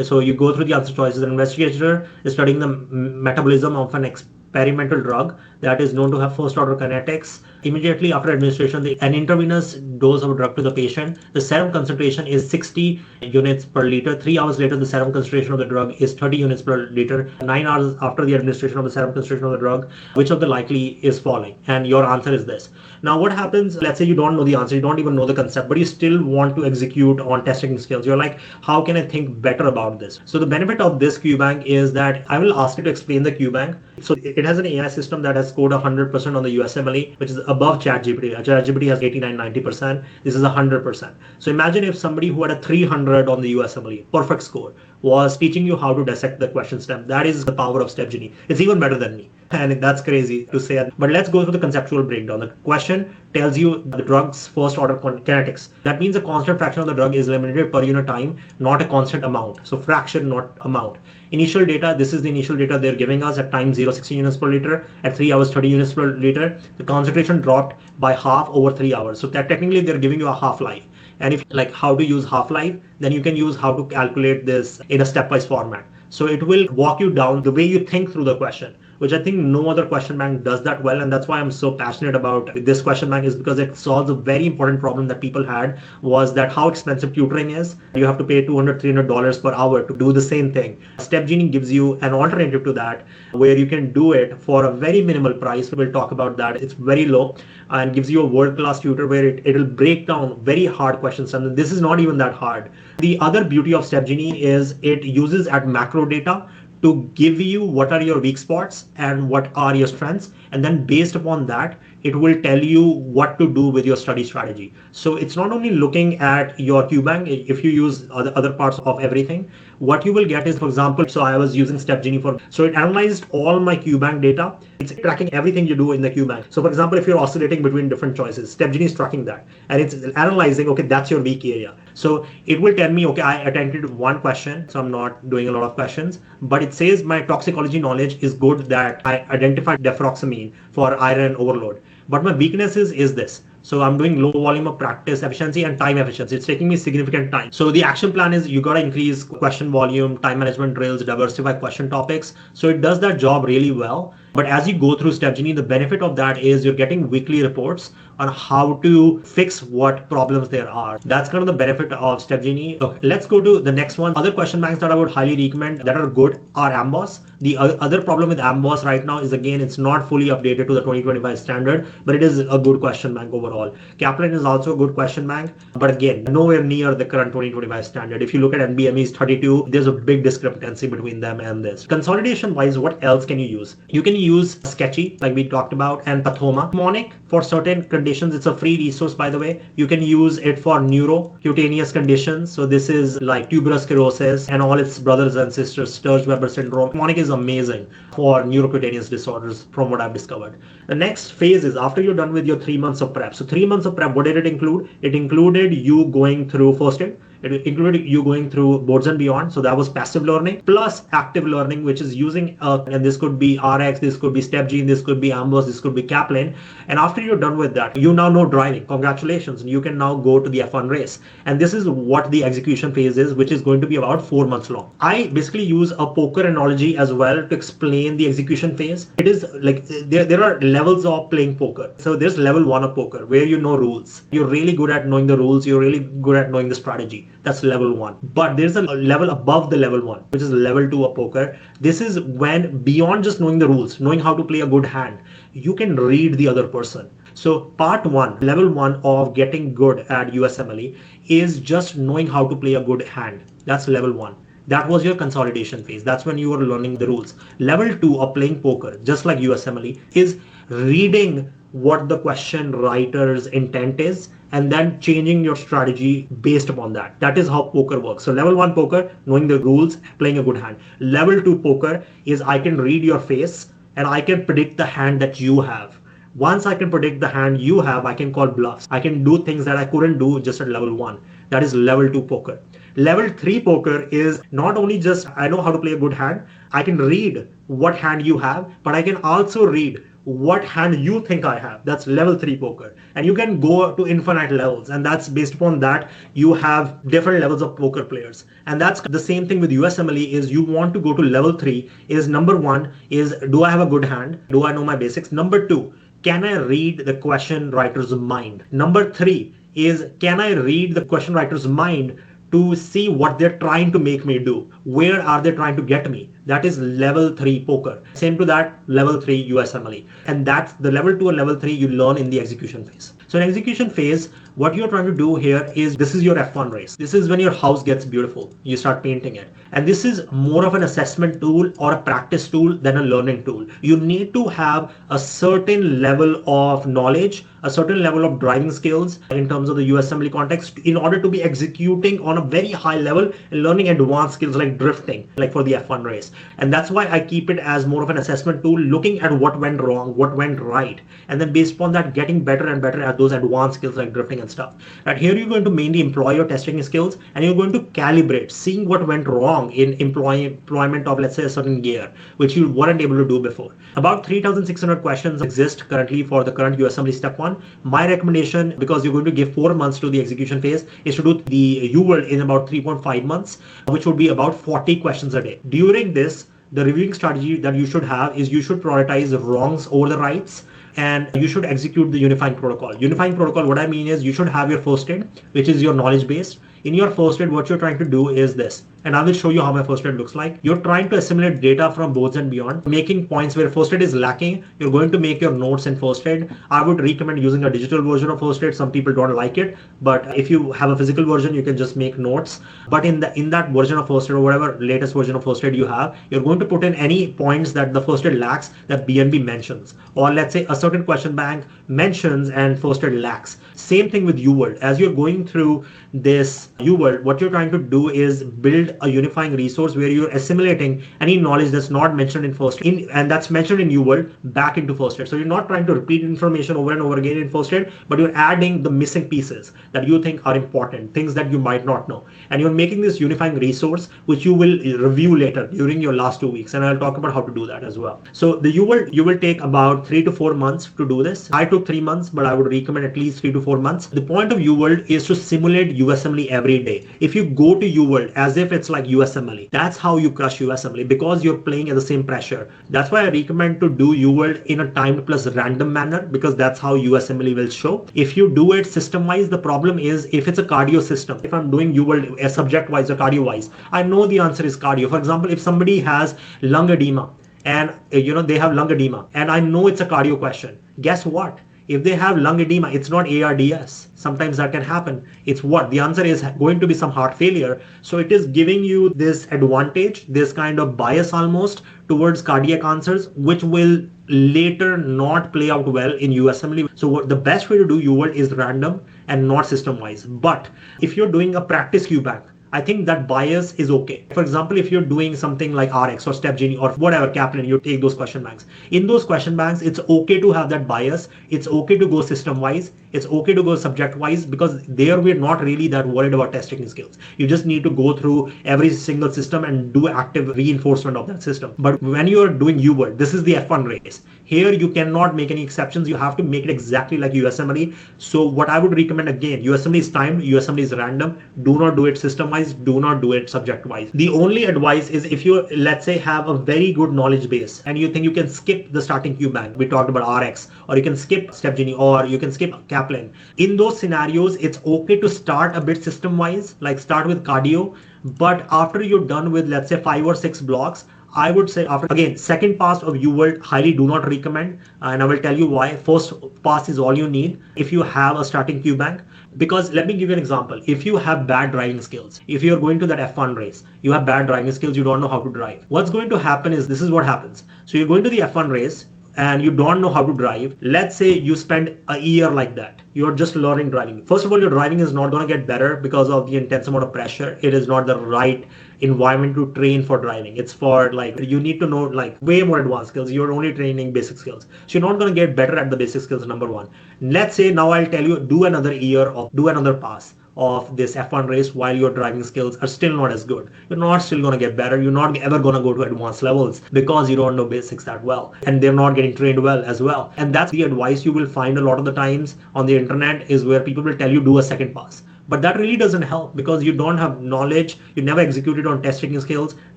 So you go through the answer choices. An investigator is studying the metabolism of an experimental drug that is known to have first order kinetics. Immediately after administration, an intravenous dose of a drug to the patient, the serum concentration is 60 units per liter. 3 hours later, the serum concentration of the drug is 30 units per liter. 9 hours after the administration of the serum concentration of the drug, which of the likely is following? And your answer is this. Now, what happens? Let's say you don't know the answer, you don't even know the concept, but you still want to execute on testing skills. You're like, how can I think better about this? So the benefit of this QBank is that I will ask you to explain the QBank. So it has an AI system that has scored 100% on the USMLE, which is above ChatGPT. ChatGPT has 89-90%. This is 100%. So imagine if somebody who had a 300 on the USMLE, perfect score, was teaching you how to dissect the question stem. That is the power of Step Genie. It's even better than me. And that's crazy to say. But let's go through the conceptual breakdown. The question tells you the drug's first order kinetics. That means a constant fraction of the drug is eliminated per unit time, not a constant amount. So fraction, not amount. Initial data, this is the initial data they're giving us at time 0, 60 units per liter. At 3 hours, 30 units per liter. The concentration dropped by half over 3 hours. So that technically they're giving you a half-life. And if like how to use half-life, then you can use how to calculate this in a stepwise format. So it will walk you down the way you think through the question, which I think no other question bank does that well. And that's why I'm so passionate about this question bank, is because it solves a very important problem that people had, was that how expensive tutoring is. You have to pay $200, $300 per hour to do the same thing. Step Genie gives you an alternative to that, where you can do it for a very minimal price. We'll talk about that. It's very low and gives you a world-class tutor where it'll break down very hard questions. And this is not even that hard. The other beauty of Step Genie is it uses at macro data to give you what are your weak spots and what are your strengths. And then based upon that, it will tell you what to do with your study strategy. So it's not only looking at your QBank, if you use other parts of everything, what you will get is, for example, so I was using Step Genie so it analyzed all my QBank data. It's tracking everything you do in the QBank. So for example, if you're oscillating between different choices, Step Genie is tracking that. And it's analyzing, okay, that's your weak area. So it will tell me, okay, I attempted one question, so I'm not doing a lot of questions, but it says my toxicology knowledge is good, that I identified deferoxamine for iron overload. But my weakness is this. So I'm doing low volume of practice efficiency and time efficiency. It's taking me significant time. So the action plan is you got to increase question volume, time management drills, diversify question topics. So it does that job really well. But as you go through Step Genie, the benefit of that is you're getting weekly reports on how to fix what problems there are. That's kind of the benefit of Step Genie. Okay, let's go to the next one. Other question banks that I would highly recommend that are good are Amboss. The other problem with Amboss right now is, again, it's not fully updated to the 2025 standard, but it is a good question bank overall. Kaplan is also a good question bank, but again, nowhere near the current 2025 standard. If you look at NBME's 32, there's a big discrepancy between them and this. Consolidation wise, what else can you use? You can use Sketchy, like we talked about, and Pathoma. Manik, for certain conditions, it's a free resource, by the way. You can use it for neurocutaneous conditions. So this is like tuberous sclerosis and all its brothers and sisters, Sturge-Weber syndrome. Manik is amazing for neurocutaneous disorders from what I've discovered. The next phase is after you're done with your 3 months of prep. So 3 months of prep, what did it include? It included you going through first aid. It included you going through boards and beyond. So that was passive learning plus active learning, which is using, and this could be RX, this could be Step Genie, this could be Amboss, this could be Kaplan. And after you're done with that, you now know driving. Congratulations. You can now go to the F1 race. And this is what the execution phase is, which is going to be about 4 months long. I basically use a poker analogy as well to explain the execution phase. It is like there are levels of playing poker. So there's level 1 of poker where you know rules. You're really good at knowing the rules. You're really good at knowing the strategy. That's level 1. But there's a level above the level 1, which is level 2 of poker. This is when, beyond just knowing the rules, knowing how to play a good hand, you can read the other person. So part 1, level 1 of getting good at USMLE is just knowing how to play a good hand. That's level 1. That was your consolidation phase. That's when you were learning the rules. Level 2 of playing poker, just like USMLE, is reading what the question writer's intent is and then changing your strategy based upon that. That is how poker works. So level 1 poker, knowing the rules, playing a good hand. Level 2 poker is I can read your face and I can predict the hand that you have. Once I can predict the hand you have, I can call bluffs. I can do things that I couldn't do just at level 1. That is level 2 poker. Level 3 poker is not only just I know how to play a good hand, I can read what hand you have, but I can also read what hand you think I have. That's level 3 poker. And you can go to infinite levels, and that's based upon that you have different levels of poker players. And that's the same thing with USMLE is you want to go to level 3 is number 1 is do I have a good hand? Do I know my basics? Number 2, can I read the question writer's mind? Number 3 is can I read the question writer's mind to see what they're trying to make me do? Where are they trying to get me? That is level 3 poker. Same to that, level 3 USMLE. And that's the level 2 and level 3 you learn in the execution phase. So in execution phase, what you're trying to do here is this is your F1 race. This is when your house gets beautiful. You start painting it. And this is more of an assessment tool or a practice tool than a learning tool. You need to have a certain level of knowledge, a certain level of driving skills in terms of the USMLE context in order to be executing on a very high level and learning advanced skills like drifting, like for the F1 race. And that's why I keep it as more of an assessment tool, looking at what went wrong, what went right, and then based upon that, getting better and better at those advanced skills like drifting and stuff. Right here, you're going to mainly employ your testing skills and you're going to calibrate, seeing what went wrong in employment of, let's say, a certain gear, which you weren't able to do before. About 3,600 questions exist currently for the current USMLE Step 1. My recommendation, because you're going to give 4 months to the execution phase, is to do the UWorld in about 3.5 months, which would be about 40 questions a day. During this, the reviewing strategy that you should have is you should prioritize the wrongs over the rights, and you should execute the unifying protocol. Unifying protocol, what I mean is you should have your first aid, which is your knowledge base. In your first aid, what you're trying to do is this, and I will show you how my first aid looks like. You're trying to assimilate data from boards and beyond, making points where first aid is lacking. You're going to make your notes in first aid. I would recommend using a digital version of first aid. Some people don't like it, but if you have a physical version, you can just make notes. But in that version of first aid or whatever latest version of first aid you have, you're going to put in any points that the first aid lacks that BNB mentions, or let's say a certain question bank mentions and first aid lacks. Same thing with UWorld. As you're going through this UWorld, what you're trying to do is build a unifying resource where you're assimilating any knowledge that's not mentioned in first aid and that's mentioned in UWorld back into first aid. So you're not trying to repeat information over and over again in first aid, but you're adding the missing pieces that you think are important, things that you might not know. And you're making this unifying resource, which you will review later during your last 2 weeks. And I'll talk about how to do that as well. So the UWorld, you will take about 3 to 4 months to do this. I took 3 months, but I would recommend at least 3 to 4 months. The point of UWorld is to simulate USMLE every day. If you go to UWorld as if it's like USMLE, that's how you crush USMLE, because you're playing at the same pressure. That's why I recommend to do UWorld in a timed plus random manner, because that's how USMLE will show. If you do it system wise, the problem is if it's a cardio system, if I'm doing UWorld as subject wise or cardio wise, I know the answer is cardio. For example, if somebody has lung edema and they have lung edema and I know it's a cardio question, guess what? If they have lung edema, it's not ARDS. Sometimes that can happen. It's what? The answer is going to be some heart failure. So it is giving you this advantage, this kind of bias almost towards cardiac answers, which will later not play out well in USMLE. So the best way to do UWorld is random and not system wise. But if you're doing a practice QBank, I think that bias is okay. For example, if you're doing something like RX or Step Genie or whatever, Kaplan, you take those question banks. In those question banks, it's okay to have that bias. It's okay to go system wise. It's okay to go subject wise, because there we're not really that worried about testing skills. You just need to go through every single system and do active reinforcement of that system. But when you're doing UWorld, this is the F1 race. Here you cannot make any exceptions. You have to make it exactly like USMLE. So what I would recommend, again, USMLE is timed, USMLE is random. Do not do it system wise, do not do it subject wise. The only advice is if you, let's say, have a very good knowledge base and you think you can skip the starting QBank, we talked about RX, or you can skip Step Genie, or you can skip Kaplan. In those scenarios, it's okay to start a bit system wise, like start with cardio, But after you're done with, let's say, 5 or 6 blocks, I would say after, again, second pass of UWorld, highly do not recommend. And I will tell you why. First pass is all you need if you have a starting QBank. Because let me give you an example. If you have bad driving skills, if you're going to that F1 race, you have bad driving skills, you don't know how to drive. What's going to happen is, this is what happens. So you're going to the F1 race, and you don't know how to drive. Let's say you spend a year like that. You're just learning driving. First of all, your driving is not going to get better because of the intense amount of pressure. It is not the right environment to train for driving. It's for, like, you need to know like way more advanced skills. You're only training basic skills. So you're not going to get better at the basic skills, number one. Let's say now I'll tell you, do another year of, do another pass of this F1 race while your driving skills are still not as good. You're not still going to get better. You're not ever going to go to advanced levels because you don't know basics that well, and they're not getting trained well as well. And that's the advice you will find a lot of the times on the internet, is where people will tell you do a second pass. But that really doesn't help because you don't have knowledge, you never executed on test taking skills,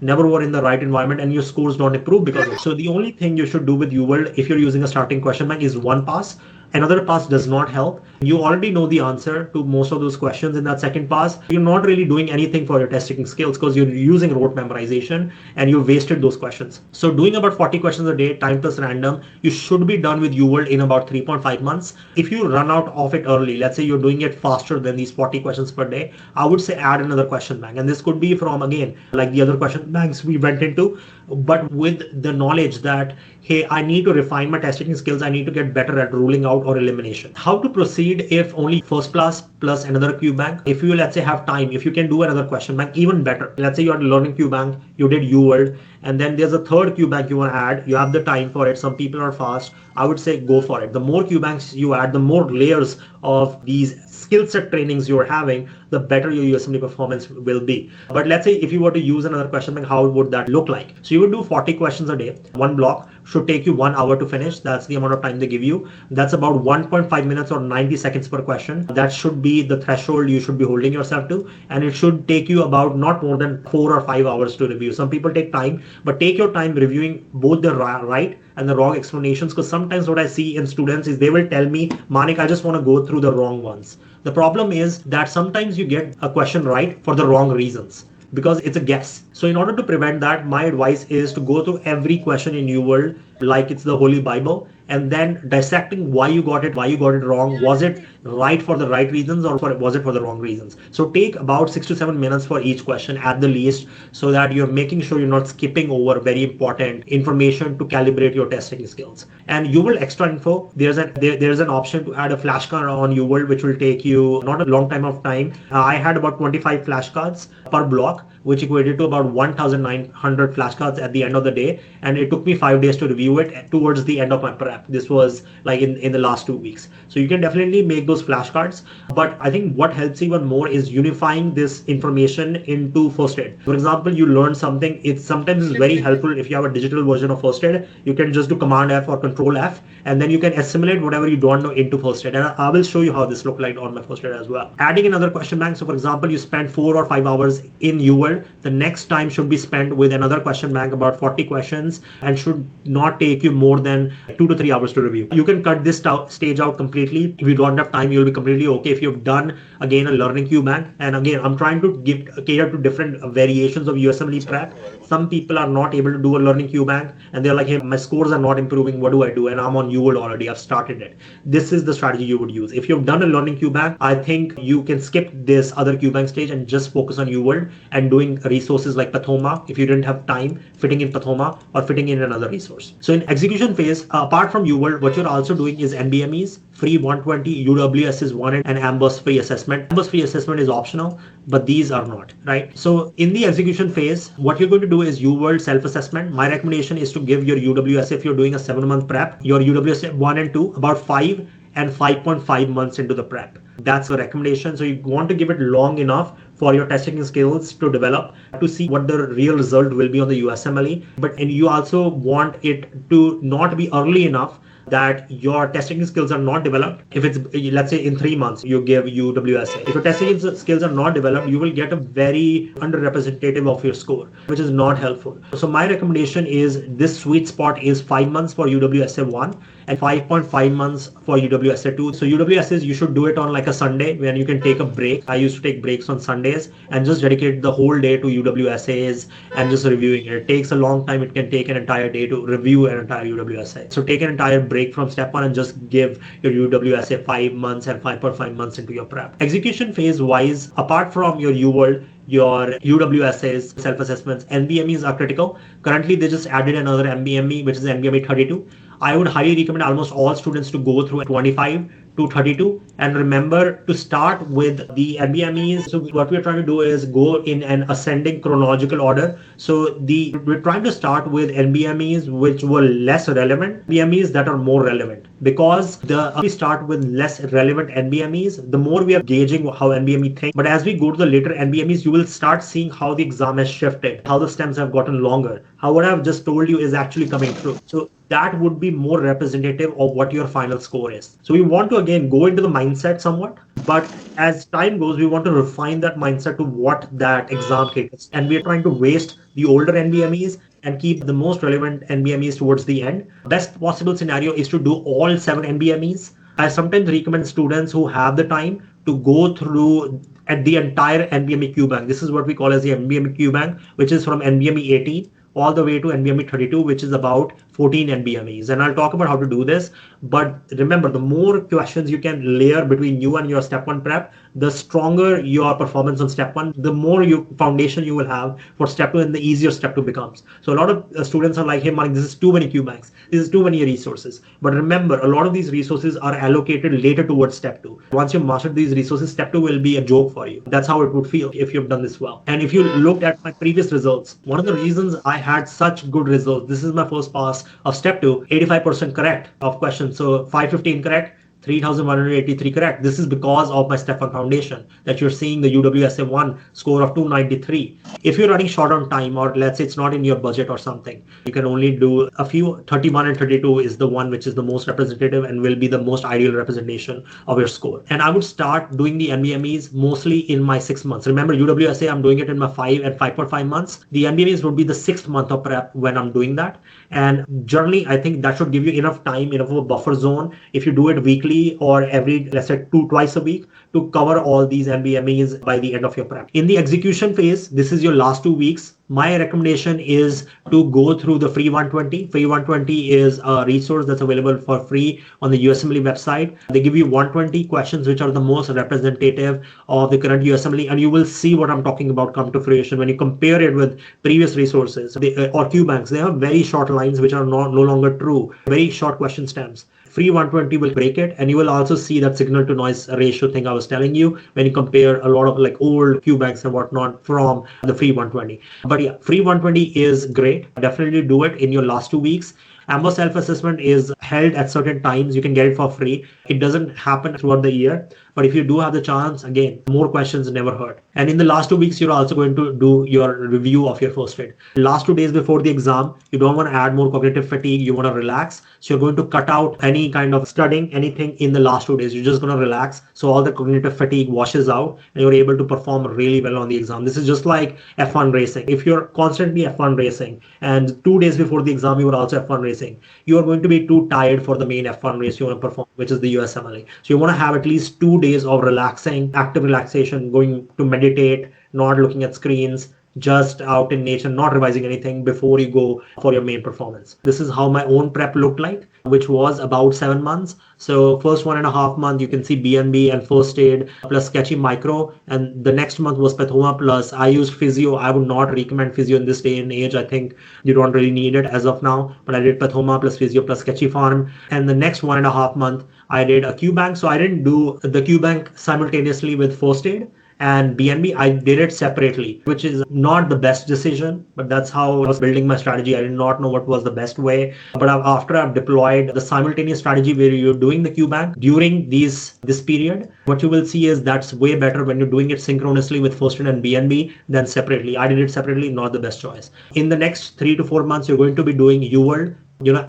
never were in the right environment, and your scores don't improve because of it. So the only thing you should do with UWorld, if you're using a starting question bank, is one pass. Another pass does not help. You already know the answer to most of those questions in that second pass. You're not really doing anything for your test taking skills because you're using rote memorization and you wasted those questions. So doing about 40 questions a day, time plus random, you should be done with UWorld in about 3.5 months. If you run out of it early, let's say you're doing it faster than these 40 questions per day, I would say add another question bank. And this could be from, again, like the other question banks we went into, but with the knowledge that, hey, I need to refine my test taking skills. I need to get better at ruling out or elimination. How to proceed if only first class plus another QBank? If you, let's say, have time, if you can do another question bank, even better. Let's say you are learning QBank, you did UWorld, and then there's a third QBank you want to add. You have the time for it. Some people are fast. I would say go for it. The more QBanks you add, the more layers of these skill set trainings you're having, the better your USMLE performance will be. But let's say if you were to use another question bank, how would that look like? So you would do 40 questions a day. One block should take you 1 hour to finish. That's the amount of time they give you. That's about 1.5 minutes or 90 seconds per question. That should be the threshold you should be holding yourself to. And it should take you about not more than 4 or 5 hours to review. Some people take time, but take your time reviewing both the right and the wrong explanations, because sometimes what I see in students is they will tell me, Manik, I just want to go through the wrong ones. The problem is that sometimes you get a question right for the wrong reasons, because it's a guess. So in order to prevent that, my advice is to go through every question in UWorld like it's the Holy Bible, and then dissecting why you got it wrong. Was it right for the right reasons, or was it for the wrong reasons? So take about 6 to 7 minutes for each question at the least, so that you're making sure you're not skipping over very important information to calibrate your testing skills. And UWorld extra info, there's an option to add a flashcard on UWorld, which will take you not a long time of time. I had about 25 flashcards per block, which equated to about 1,900 flashcards at the end of the day. And it took me 5 days to review it towards the end of my prep. This was like in the last 2 weeks. So you can definitely make those flashcards. But I think what helps even more is unifying this information into first aid. For example, you learn something. It sometimes is very helpful if you have a digital version of first aid. You can just do Command F or Control F, and then you can assimilate whatever you don't know into first aid. And I will show you how this looked like on my first aid as well. Adding another question bank. So for example, you spend 4 or 5 hours in UWorld. The next time should be spent with another question bank, about 40 questions, and should not take you more than 2 to 3 hours to review. You can cut this stage out completely. If you don't have time, you'll be completely okay if you've done, again, a learning QBank. And again, I'm trying to cater to different variations of USMLE prep. Some people are not able to do a learning QBank, and they're like, hey, my scores are not improving. What do I do? And I'm on UWorld already. I've started it. This is the strategy you would use. If you've done a learning QBank, I think you can skip this other QBank stage and just focus on UWorld and doing resources like Pathoma if you didn't have time fitting in Pathoma or fitting in another resource. So in execution phase, apart from UWorld, what you're also doing is NBMEs, free 120, UWS is 1, and AMBUS free assessment. AMBUS free assessment is optional, but these are not, right? So in the execution phase, what you're going to do is UWorld self-assessment. My recommendation is to give your UWS, if you're doing a 7-month prep, your UWS 1 and 2, about 5 and 5.5 months into the prep. That's the recommendation. So you want to give it long enough for your testing skills to develop, to see what the real result will be on the USMLE. And you also want it to not be early enough that your testing skills are not developed. If it's, let's say in 3 months, you give UWSA. If your testing skills are not developed, you will get a very underrepresentative of your score, which is not helpful. So my recommendation is this sweet spot is 5 months for UWSA 1 and 5.5 months for UWSA 2. So UWSAs, you should do it on like a Sunday when you can take a break. I used to take breaks on Sundays and just dedicate the whole day to UWSAs and just reviewing it. It takes a long time. It can take an entire day to review an entire UWSA. So take an entire break from step one and just give your UWSA 5 months and 5.5 months into your prep. Execution phase wise, apart from your UWorld, your UWSAs, self-assessments, NBMEs are critical. Currently, they just added another NBME, which is NBME 32. I would highly recommend almost all students to go through 25 to 32 and remember to start with the NBMEs. So what we're trying to do is go in an ascending chronological order. So we're trying to start with NBMEs which were less relevant, NBMEs that are more relevant. Because we start with less relevant NBMEs, the more we are gauging how NBME thinks. But as we go to the later NBMEs, you will start seeing how the exam has shifted, how the stems have gotten longer, how what I've just told you is actually coming through. So that would be more representative of what your final score is. So we want to again go into the mindset somewhat, but as time goes, we want to refine that mindset to what that exam is. And we're trying to waste the older NBMEs and keep the most relevant NBMEs towards the end. Best possible scenario is to do all 7 NBMEs. I sometimes recommend students who have the time to go through at the entire NBME Qbank. This is what we call as the NBME Qbank, which is from NBME 18 all the way to NBME 32, which is about 14 NBMEs. And I'll talk about how to do this. But remember, the more questions you can layer between you and your step one prep, the stronger your performance on step one, the more foundation you will have for step two and the easier step two becomes. So a lot of students are like, hey, Manik, this is too many QBanks. This is too many resources. But remember, a lot of these resources are allocated later towards step two. Once you've mastered these resources, step two will be a joke for you. That's how it would feel if you've done this well. And if you looked at my previous results, one of the reasons I had such good results, this is my first pass of step two, 85% correct of questions. So 515 correct, 3,183 correct. This is because of my step one foundation that you're seeing the UWSA 1 score of 293. If you're running short on time, or let's say it's not in your budget or something, you can only do a few. 31 and 32 is the one which is the most representative and will be the most ideal representation of your score. And I would start doing the NBMEs mostly in my 6 months. Remember, UWSA, I'm doing it in my 5 and 5.5 months. The NBMEs would be the 6th month of prep when I'm doing that. And generally, I think that should give you enough time, enough of a buffer zone if you do it weekly or every, let's say, twice a week to cover all these NBMEs by the end of your prep. In the execution phase, this is your last 2 weeks. My recommendation is to go through the free 120. Free 120 is a resource that's available for free on the USMLE website. They give you 120 questions which are the most representative of the current USMLE, and you will see what I'm talking about come to fruition when you compare it with previous resources or Qbanks. They have very short lines which are no longer true, very short question stems. Free 120 will break it, and you will also see that signal to noise ratio thing I was telling you when you compare a lot of like old Qbanks and whatnot from the free 120. But yeah, free 120 is great. Definitely do it in your last 2 weeks. AMBO self-assessment is held at certain times. You can get it for free. It doesn't happen throughout the year. But if you do have the chance, again, more questions never hurt. And in the last 2 weeks, you're also going to do your review of your first aid. Last 2 days before the exam, you don't want to add more cognitive fatigue. You want to relax. So you're going to cut out any kind of studying, anything in the last 2 days. You're just going to relax. So all the cognitive fatigue washes out and you're able to perform really well on the exam. This is just like F1 racing. If you're constantly F1 racing and 2 days before the exam, you were also F1 racing, you are going to be too tired for the main F1 race you want to perform, which is the USMLE. So you want to have at least 2 days of relaxing, active relaxation, going to meditate, not looking at screens, just out in nature, not revising anything before you go for your main performance. This is how my own prep looked like, which was about 7 months. So first 1.5 months, you can see BNB and first aid plus sketchy micro. And the next month was Pathoma plus I used physio. I would not recommend physio in this day and age. I think you don't really need it as of now, but I did Pathoma plus physio plus sketchy farm. And the next 1.5 month, I did a QBank. So I didn't do the QBank simultaneously with first aid and BNB. I did it separately, which is not the best decision, but that's how I was building my strategy. I did not know what was the best way. But after I've deployed the simultaneous strategy where you're doing the QBank during this period, what you will see is that's way better when you're doing it synchronously with first aid and BNB than separately. I did it separately, not the best choice. In the next 3 to 4 months, you're going to be doing UWorld,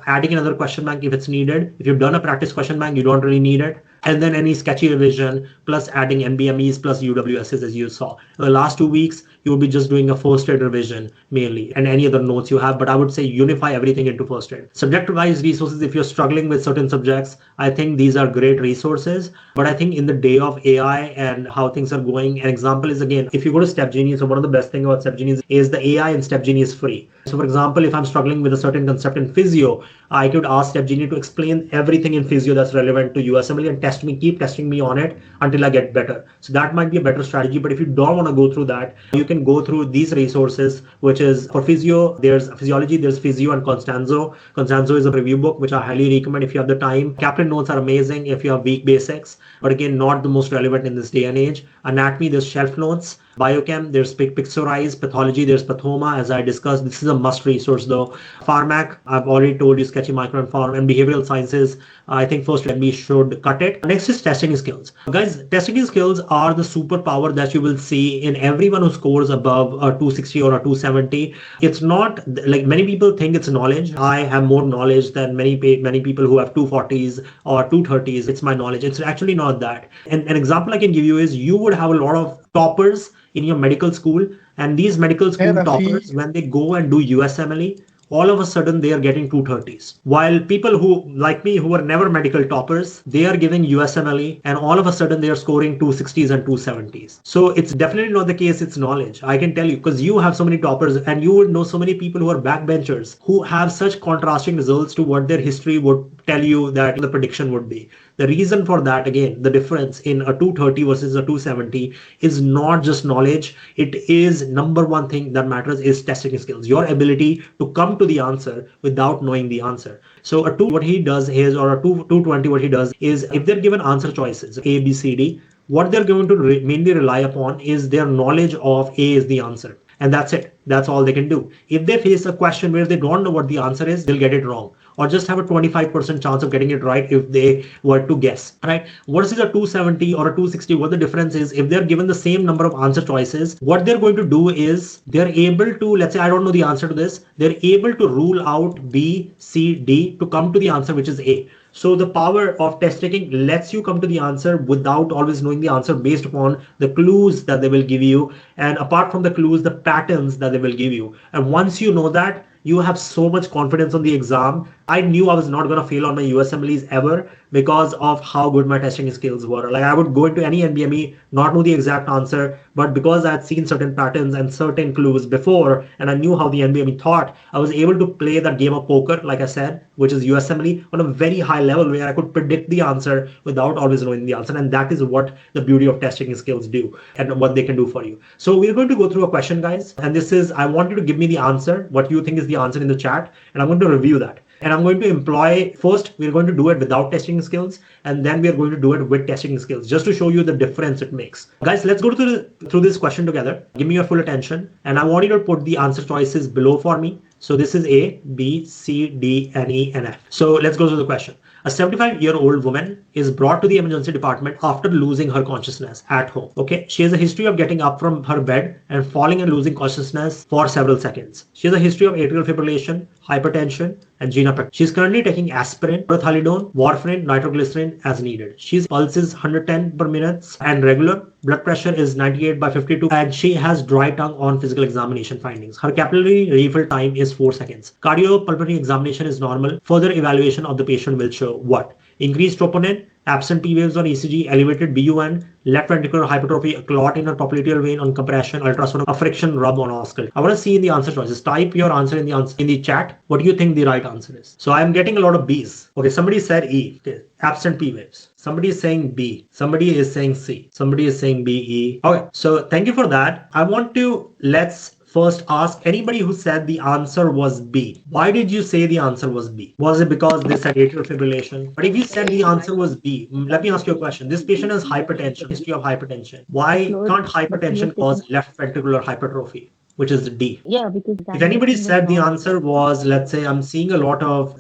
adding another question bank if it's needed. If you've done a practice question bank, you don't really need it. and then any sketchy revision, plus adding NBMEs plus UWSs as you saw. In the last 2 weeks, you will be just doing a first aid revision mainly and any other notes you have, but I would say unify everything into first aid. Subject-wise resources, if you're struggling with certain subjects, I think these are great resources. But I think in the day of AI and how things are going, an example is, again, if you go to Step Genie, so one of the best things about Step Genie is the AI in Step Genie is free. So for example, if I'm struggling with a certain concept in physio, I could ask Step Genie to explain everything in physio that's relevant to USMLE and keep testing me on it until I get better. So that might be a better strategy. But if you don't want to go through that, you can go through these resources, which is for physio, there's physiology, there's physio and Constanzo. Constanzo is a review book, which I highly recommend if you have the time. Kaplan notes are amazing if you have weak basics, but again, not the most relevant in this day and age. Anatomy, there's shelf notes. Biochem, there's Pixorize. Pathology, there's Pathoma, as I discussed. This is a must resource though. Pharmac, I've already told you, Sketchy Micro and Pharm, and behavioral sciences, I think first MB should cut it. Next is testing skills. Guys, testing skills are the superpower that you will see in everyone who scores above a 260 or a 270. It's not like many people think it's knowledge. I have more knowledge than many people who have 240s or 230s. It's my knowledge. It's actually not that. And an example I can give you is you would have a lot of toppers in your medical school, and these medical school toppers, when they go and do USMLE, all of a sudden they are getting 230s. While people who, like me, who were never medical toppers, they are giving USMLE and all of a sudden they are scoring 260s and 270s. So it's definitely not the case, it's knowledge. I can tell you, because you have so many toppers and you would know so many people who are backbenchers who have such contrasting results to what their history would tell you that the prediction would be. The reason for that, again, the difference in a 230 versus a 270 is not just knowledge. It is number one thing that matters is testing skills, your ability to come to the answer without knowing the answer. So a 2, what he does is, or a 220, what he does is, if they're given answer choices, A, B, C, D, what they're going to mainly rely upon is their knowledge of A is the answer. And that's it. That's all they can do. If they face a question where they don't know what the answer is, they'll get it wrong, or just have a 25% chance of getting it right if they were to guess, right? Versus a 270 or a 260, what the difference is, if they're given the same number of answer choices, what they're going to do is they're able to, let's say I don't know the answer to this, they're able to rule out B, C, D to come to the answer, which is A. So the power of test taking lets you come to the answer without always knowing the answer based upon the clues that they will give you. And apart from the clues, the patterns that they will give you. And once you know that, you have so much confidence on the exam. I knew I was not going to fail on my USMLEs ever because of how good my testing skills were. Like I would go into any NBME, not know the exact answer, but because I had seen certain patterns and certain clues before, and I knew how the NBME thought, I was able to play that game of poker, like I said, which is USMLE, on a very high level where I could predict the answer without always knowing the answer. And that is what the beauty of testing skills do and what they can do for you. So we're going to go through a question, guys. And this is, I want you to give me the answer, what you think is the answer in the chat, and I'm going to review that. And I'm going to employ, first, we're going to do it without testing skills, and then we're going to do it with testing skills, just to show you the difference it makes. Guys, let's go through this question together. Give me your full attention, and I want you to put the answer choices below for me. So this is A, B, C, D, and E, and F. So let's go through the question. A 75-year-old woman is brought to the emergency department after losing her consciousness at home. Okay, she has a history of getting up from her bed and falling and losing consciousness for several seconds. She has a history of atrial fibrillation, hypertension, and angina pectoris. She's currently taking aspirin, chlorothalidone, warfarin, nitroglycerin as needed. She's pulse is 110 per minute and regular. Blood pressure is 98/52, and she has dry tongue on physical examination findings. Her capillary refill time is 4 seconds. Cardiopulmonary examination is normal. Further evaluation of the patient will show what? Increased troponin, absent P waves on ECG, elevated BUN, left ventricular hypertrophy, a clot in her popliteal vein on compression, ultrasound, a friction rub on oscillate. I want to see in the answer choices. Type your answer in the chat. What do you think the right answer is? So I'm getting a lot of B's. Okay, somebody said E. Okay, absent P waves. Somebody is saying B. Somebody is saying C. Somebody is saying B, E. Okay, so thank you for that. I want to, let's first ask anybody who said the answer was B. Why did you say the answer was B? Was it because they said atrial fibrillation? But if you said the answer was B, let me ask you a question. This patient has hypertension, history of hypertension. Why can't hypertension cause left ventricular hypertrophy, which is D? Yeah, because if anybody said the answer was, let's say, I'm seeing a lot of,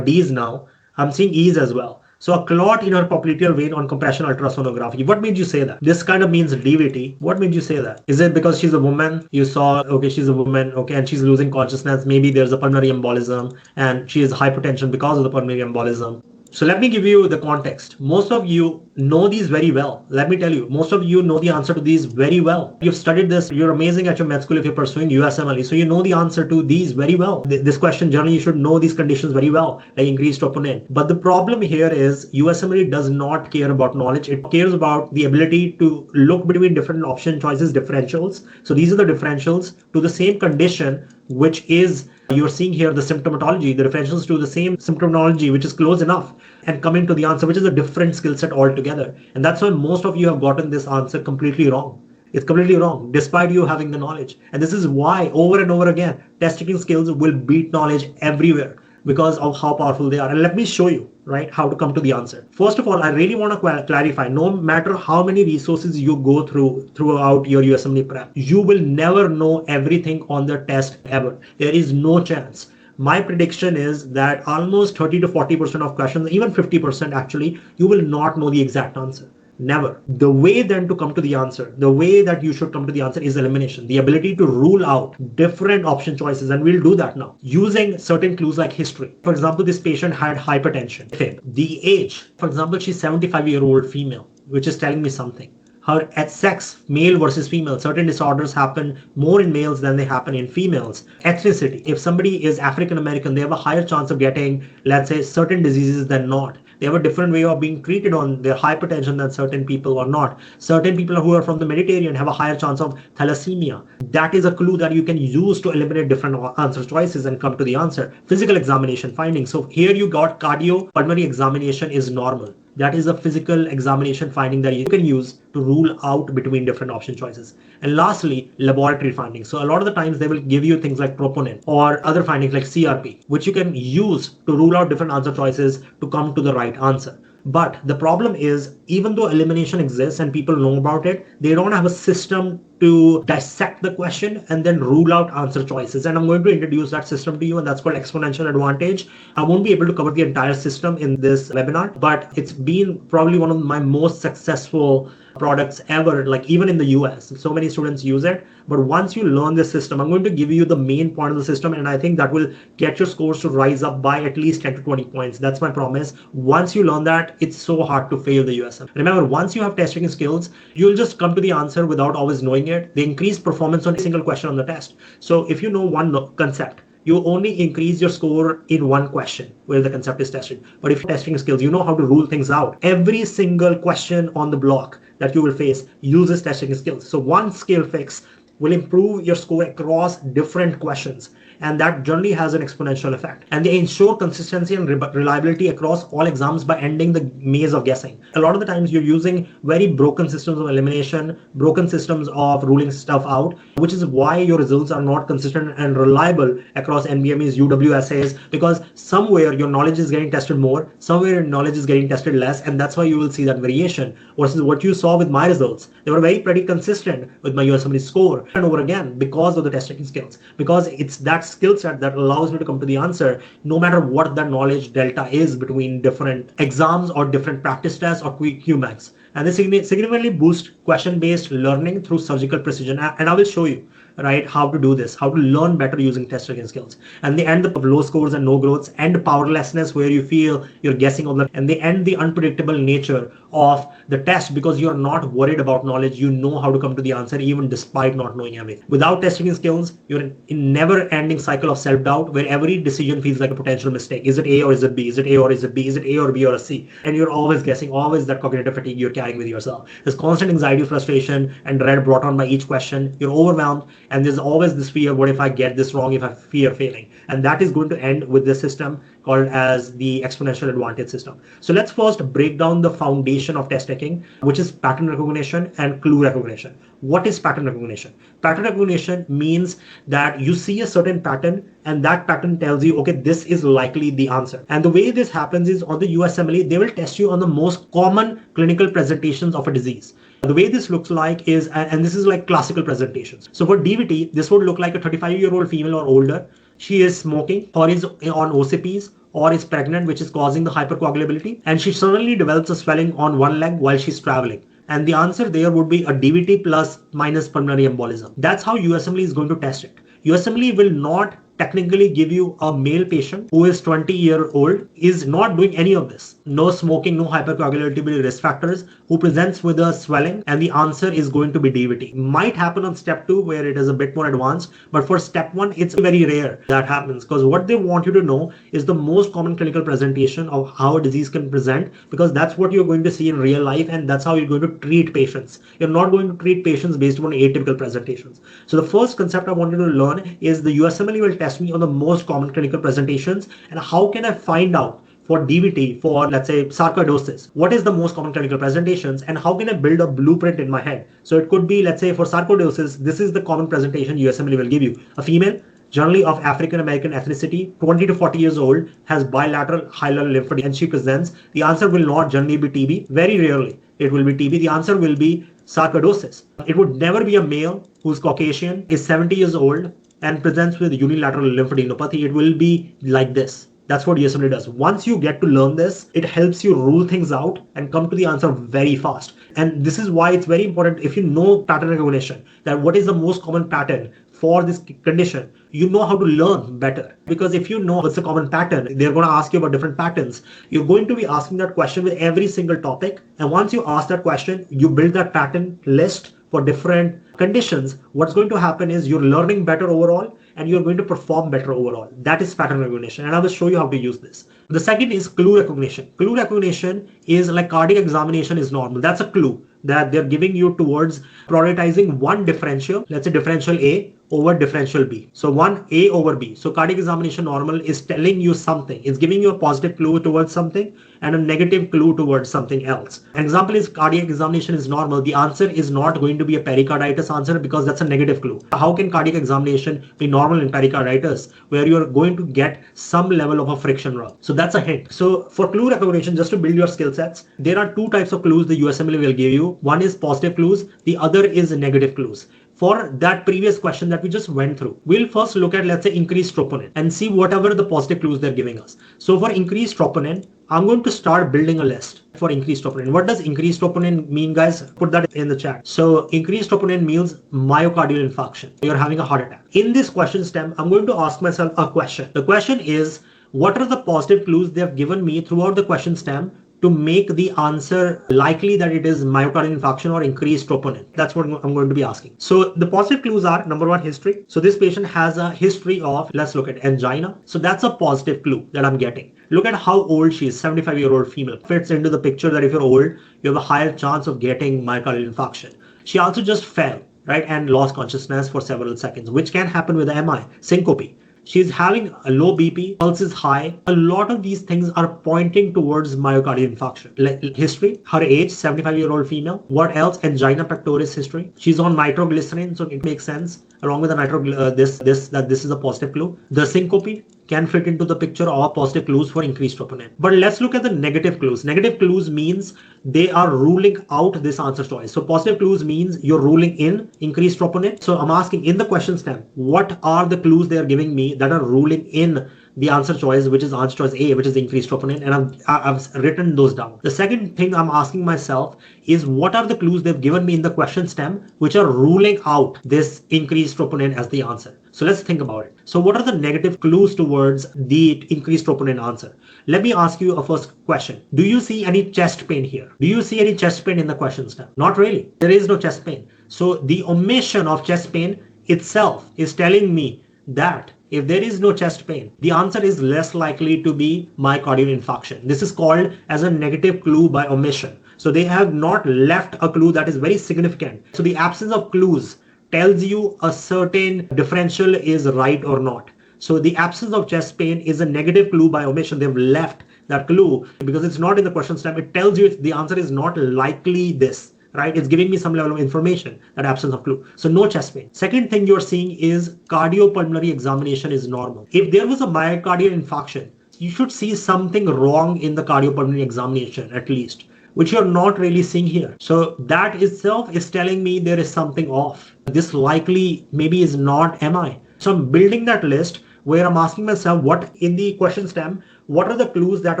D's now. I'm seeing E's as well. So a clot in her popliteal vein on compression ultrasonography. What made you say that? This kind of means DVT. What made you say that? Is it because she's a woman? You saw, okay, she's a woman, okay, and she's losing consciousness. Maybe there's a pulmonary embolism and she has hypertension because of the pulmonary embolism. So let me give you the context. Most of you know these very well. Let me tell you, most of you know the answer to these very well. You've studied this. You're amazing at your med school if you're pursuing USMLE. So you know the answer to these very well. This question, generally, you should know these conditions very well, like increased troponin. But the problem here is USMLE does not care about knowledge. It cares about the ability to look between different option choices, differentials. So these are the differentials to the same condition, which is, you're seeing here the symptomatology, the differentials to the same symptomatology, which is close enough, and coming to the answer, which is a different skill set altogether. And that's why most of you have gotten this answer completely wrong. It's completely wrong, despite you having the knowledge. And this is why, over and over again, test taking skills will beat knowledge everywhere because of how powerful they are. And let me show you, right, how to come to the answer. First of all, I really want to clarify, no matter how many resources you go throughout your USMLE prep, you will never know everything on the test ever. There is no chance. My prediction is that almost 30 to 40% of questions, even 50% actually, you will not know the exact answer. Never. The way then to come to the answer, the way that you should come to the answer is elimination, the ability to rule out different option choices. And we'll do that now using certain clues like history. For example, this patient had hypertension. The age, for example, she's 75-year-old female, which is telling me something. Her at sex, male versus female, certain disorders happen more in males than they happen in females. Ethnicity, if somebody is African American, they have a higher chance of getting, let's say, certain diseases than not. They have a different way of being treated on their hypertension than certain people or not. Certain people who are from the Mediterranean have a higher chance of thalassemia. That is a clue that you can use to eliminate different answer choices and come to the answer. Physical examination findings. So here you got cardiopulmonary examination is normal. That is a physical examination finding that you can use to rule out between different option choices. And lastly, laboratory findings. So a lot of the times they will give you things like troponin or other findings like CRP, which you can use to rule out different answer choices to come to the right answer. But the problem is, even though elimination exists and people know about it, they don't have a system to dissect the question and then rule out answer choices. And I'm going to introduce that system to you, and that's called Exponential Advantage. I won't be able to cover the entire system in this webinar, but it's been probably one of my most successful products ever, like even in the US. So many students use it. But once you learn this system, I'm going to give you the main point of the system, and I think that will get your scores to rise up by at least 10 to 20 points. That's my promise. Once you learn that, it's so hard to fail the USM. Remember, once you have testing skills, you'll just come to the answer without always knowing it. They increase performance on a single question on the test. So if you know one concept, you only increase your score in one question where the concept is tested. But if you're testing skills, you know how to rule things out. Every single question on the block that you will face uses testing skills. So one skill fix will improve your score across different questions. And that generally has an exponential effect. And they ensure consistency and reliability across all exams by ending the maze of guessing. A lot of the times you're using very broken systems of elimination, broken systems of ruling stuff out, which is why your results are not consistent and reliable across NBMEs, UWSAs, because somewhere your knowledge is getting tested more, somewhere your knowledge is getting tested less, and that's why you will see that variation versus what you saw with my results. They were pretty consistent with my USMLE score and over again because of the testing skills, because it's that skill set that allows me to come to the answer no matter what the knowledge delta is between different exams or different practice tests or Qbanks. And they significantly boost question-based learning through surgical precision. And I will show you, right, how to do this, how to learn better using test taking skills. And they end the low scores and no growths, and powerlessness where you feel you're guessing all that, and they end the unpredictable nature of the test because you're not worried about knowledge. You know how to come to the answer even despite not knowing everything. Without testing skills, you're in never-ending cycle of self-doubt where every decision feels like a potential mistake. Is it A or is it B? Is it A or is it B? Is it A or B or a C? And you're always guessing, always that cognitive fatigue you're carrying with yourself. There's constant anxiety, frustration, and dread brought on by each question. You're overwhelmed, and there's always this fear, what if I get this wrong, if I fear failing? And that is going to end with this system called as the exponential advantage system. So let's first break down the foundation of test taking, which is pattern recognition and clue recognition. What is pattern recognition? Pattern recognition means that you see a certain pattern and that pattern tells you, okay, this is likely the answer. And the way this happens is on the USMLE, they will test you on the most common clinical presentations of a disease. The way this looks like is, and this is like classical presentations. So for DVT, this would look like a 35-year-old female or older. She is smoking or is on OCPs or is pregnant, which is causing the hypercoagulability. And she suddenly develops a swelling on one leg while she's traveling. And the answer there would be a DVT plus minus pulmonary embolism. That's how USMLE is going to test it. USMLE will not technically give you a male patient who is 20-year-old, is not doing any of this. No smoking, no hypercoagulability risk factors, who presents with a swelling, and the answer is going to be DVT. Might happen on step 2 where it is a bit more advanced, but for step 1, it's very rare that happens, because what they want you to know is the most common clinical presentation of how a disease can present, because that's what you're going to see in real life, and that's how you're going to treat patients. You're not going to treat patients based on atypical presentations. So the first concept I wanted to learn is the USMLE will test me on the most common clinical presentations, and how can I find out for DVT, for let's say sarcoidosis, what is the most common clinical presentations, and how can I build a blueprint in my head? So it could be, let's say for sarcoidosis, this is the common presentation USMLE will give you. A female, generally of African American ethnicity, 20 to 40 years old, has bilateral hilar lymphedema, and she presents. The answer will not generally be TB. Very rarely it will be TB. The answer will be sarcoidosis. It would never be a male who's Caucasian, is 70 years old, and presents with unilateral lymphadenopathy. It will be like this. That's what USMLE does. Once you get to learn this, it helps you rule things out and come to the answer very fast. And this is why it's very important, if you know pattern recognition, that what is the most common pattern for this condition, you know how to learn better. Because if you know what's the common pattern, they're going to ask you about different patterns. You're going to be asking that question with every single topic. And once you ask that question, you build that pattern list for different conditions. What's going to happen is you're learning better overall, and you're going to perform better overall. That is pattern recognition, and I will show you how to use this. The second is clue recognition. Clue recognition is like cardiac examination is normal. That's a clue that they're giving you towards prioritizing one differential, let's say differential A over differential B. So one A over B. So cardiac examination normal is telling you something. It's giving you a positive clue towards something and a negative clue towards something else. An example is cardiac examination is normal. The answer is not going to be a pericarditis answer, because that's a negative clue. How can cardiac examination be normal in pericarditis, where you're going to get some level of a friction rub? So that's a hint. So for clue recognition, just to build your skill sets, there are two types of clues the USMLE will give you. One is positive clues, the other is negative clues. For that previous question that we just went through, we'll first look at, let's say, increased troponin and see whatever the positive clues they're giving us. So for increased troponin, I'm going to start building a list for increased troponin. What does increased troponin mean, guys? Put that in the chat. So increased troponin means myocardial infarction. You're having a heart attack. In this question stem, I'm going to ask myself a question. The question is, what are the positive clues they have given me throughout the question stem to make the answer likely that it is myocardial infarction or increased troponin? That's what I'm going to be asking. So the positive clues are, number one, history. So this patient has a history of, let's look at angina. So that's a positive clue that I'm getting. Look at how old she is, 75-year-old female. Fits into the picture that if you're old, you have a higher chance of getting myocardial infarction. She also just fell, right, and lost consciousness for several seconds, which can happen with MI, syncope. She's having a low BP, pulse is high. A lot of these things are pointing towards myocardial infarction. History, her age, 75-year-old female. What else? Angina pectoris history. She's on nitroglycerin, so it makes sense. Along with the this is a positive clue. The syncope can fit into the picture of positive clues for increased troponin. But let's look at the negative clues. Negative clues means they are ruling out this answer choice. So positive clues means you're ruling in increased troponin. So I'm asking in the question stem, what are the clues they are giving me that are ruling in the answer choice, which is answer choice A, which is increased troponin, and I've written those down. The second thing I'm asking myself is, what are the clues they've given me in the question stem which are ruling out this increased troponin as the answer? So let's think about it. So what are the negative clues towards the increased troponin answer? Let me ask you a first question. Do you see any chest pain here? Do you see any chest pain in the question stem? Not really. There is no chest pain. So the omission of chest pain itself is telling me that if there is no chest pain, the answer is less likely to be myocardial infarction. This is called as a negative clue by omission. So they have not left a clue that is very significant. So the absence of clues tells you a certain differential is right or not. So the absence of chest pain is a negative clue by omission. They've left that clue because it's not in the question stem. It tells you the answer is not likely this. Right? It's giving me some level of information, that absence of clue. So no chest pain. Second thing you're seeing is cardiopulmonary examination is normal. If there was a myocardial infarction, you should see something wrong in the cardiopulmonary examination at least, which you're not really seeing here. So that itself is telling me there is something off. This likely maybe is not MI. So I'm building that list where I'm asking myself, what in the question stem, what are the clues that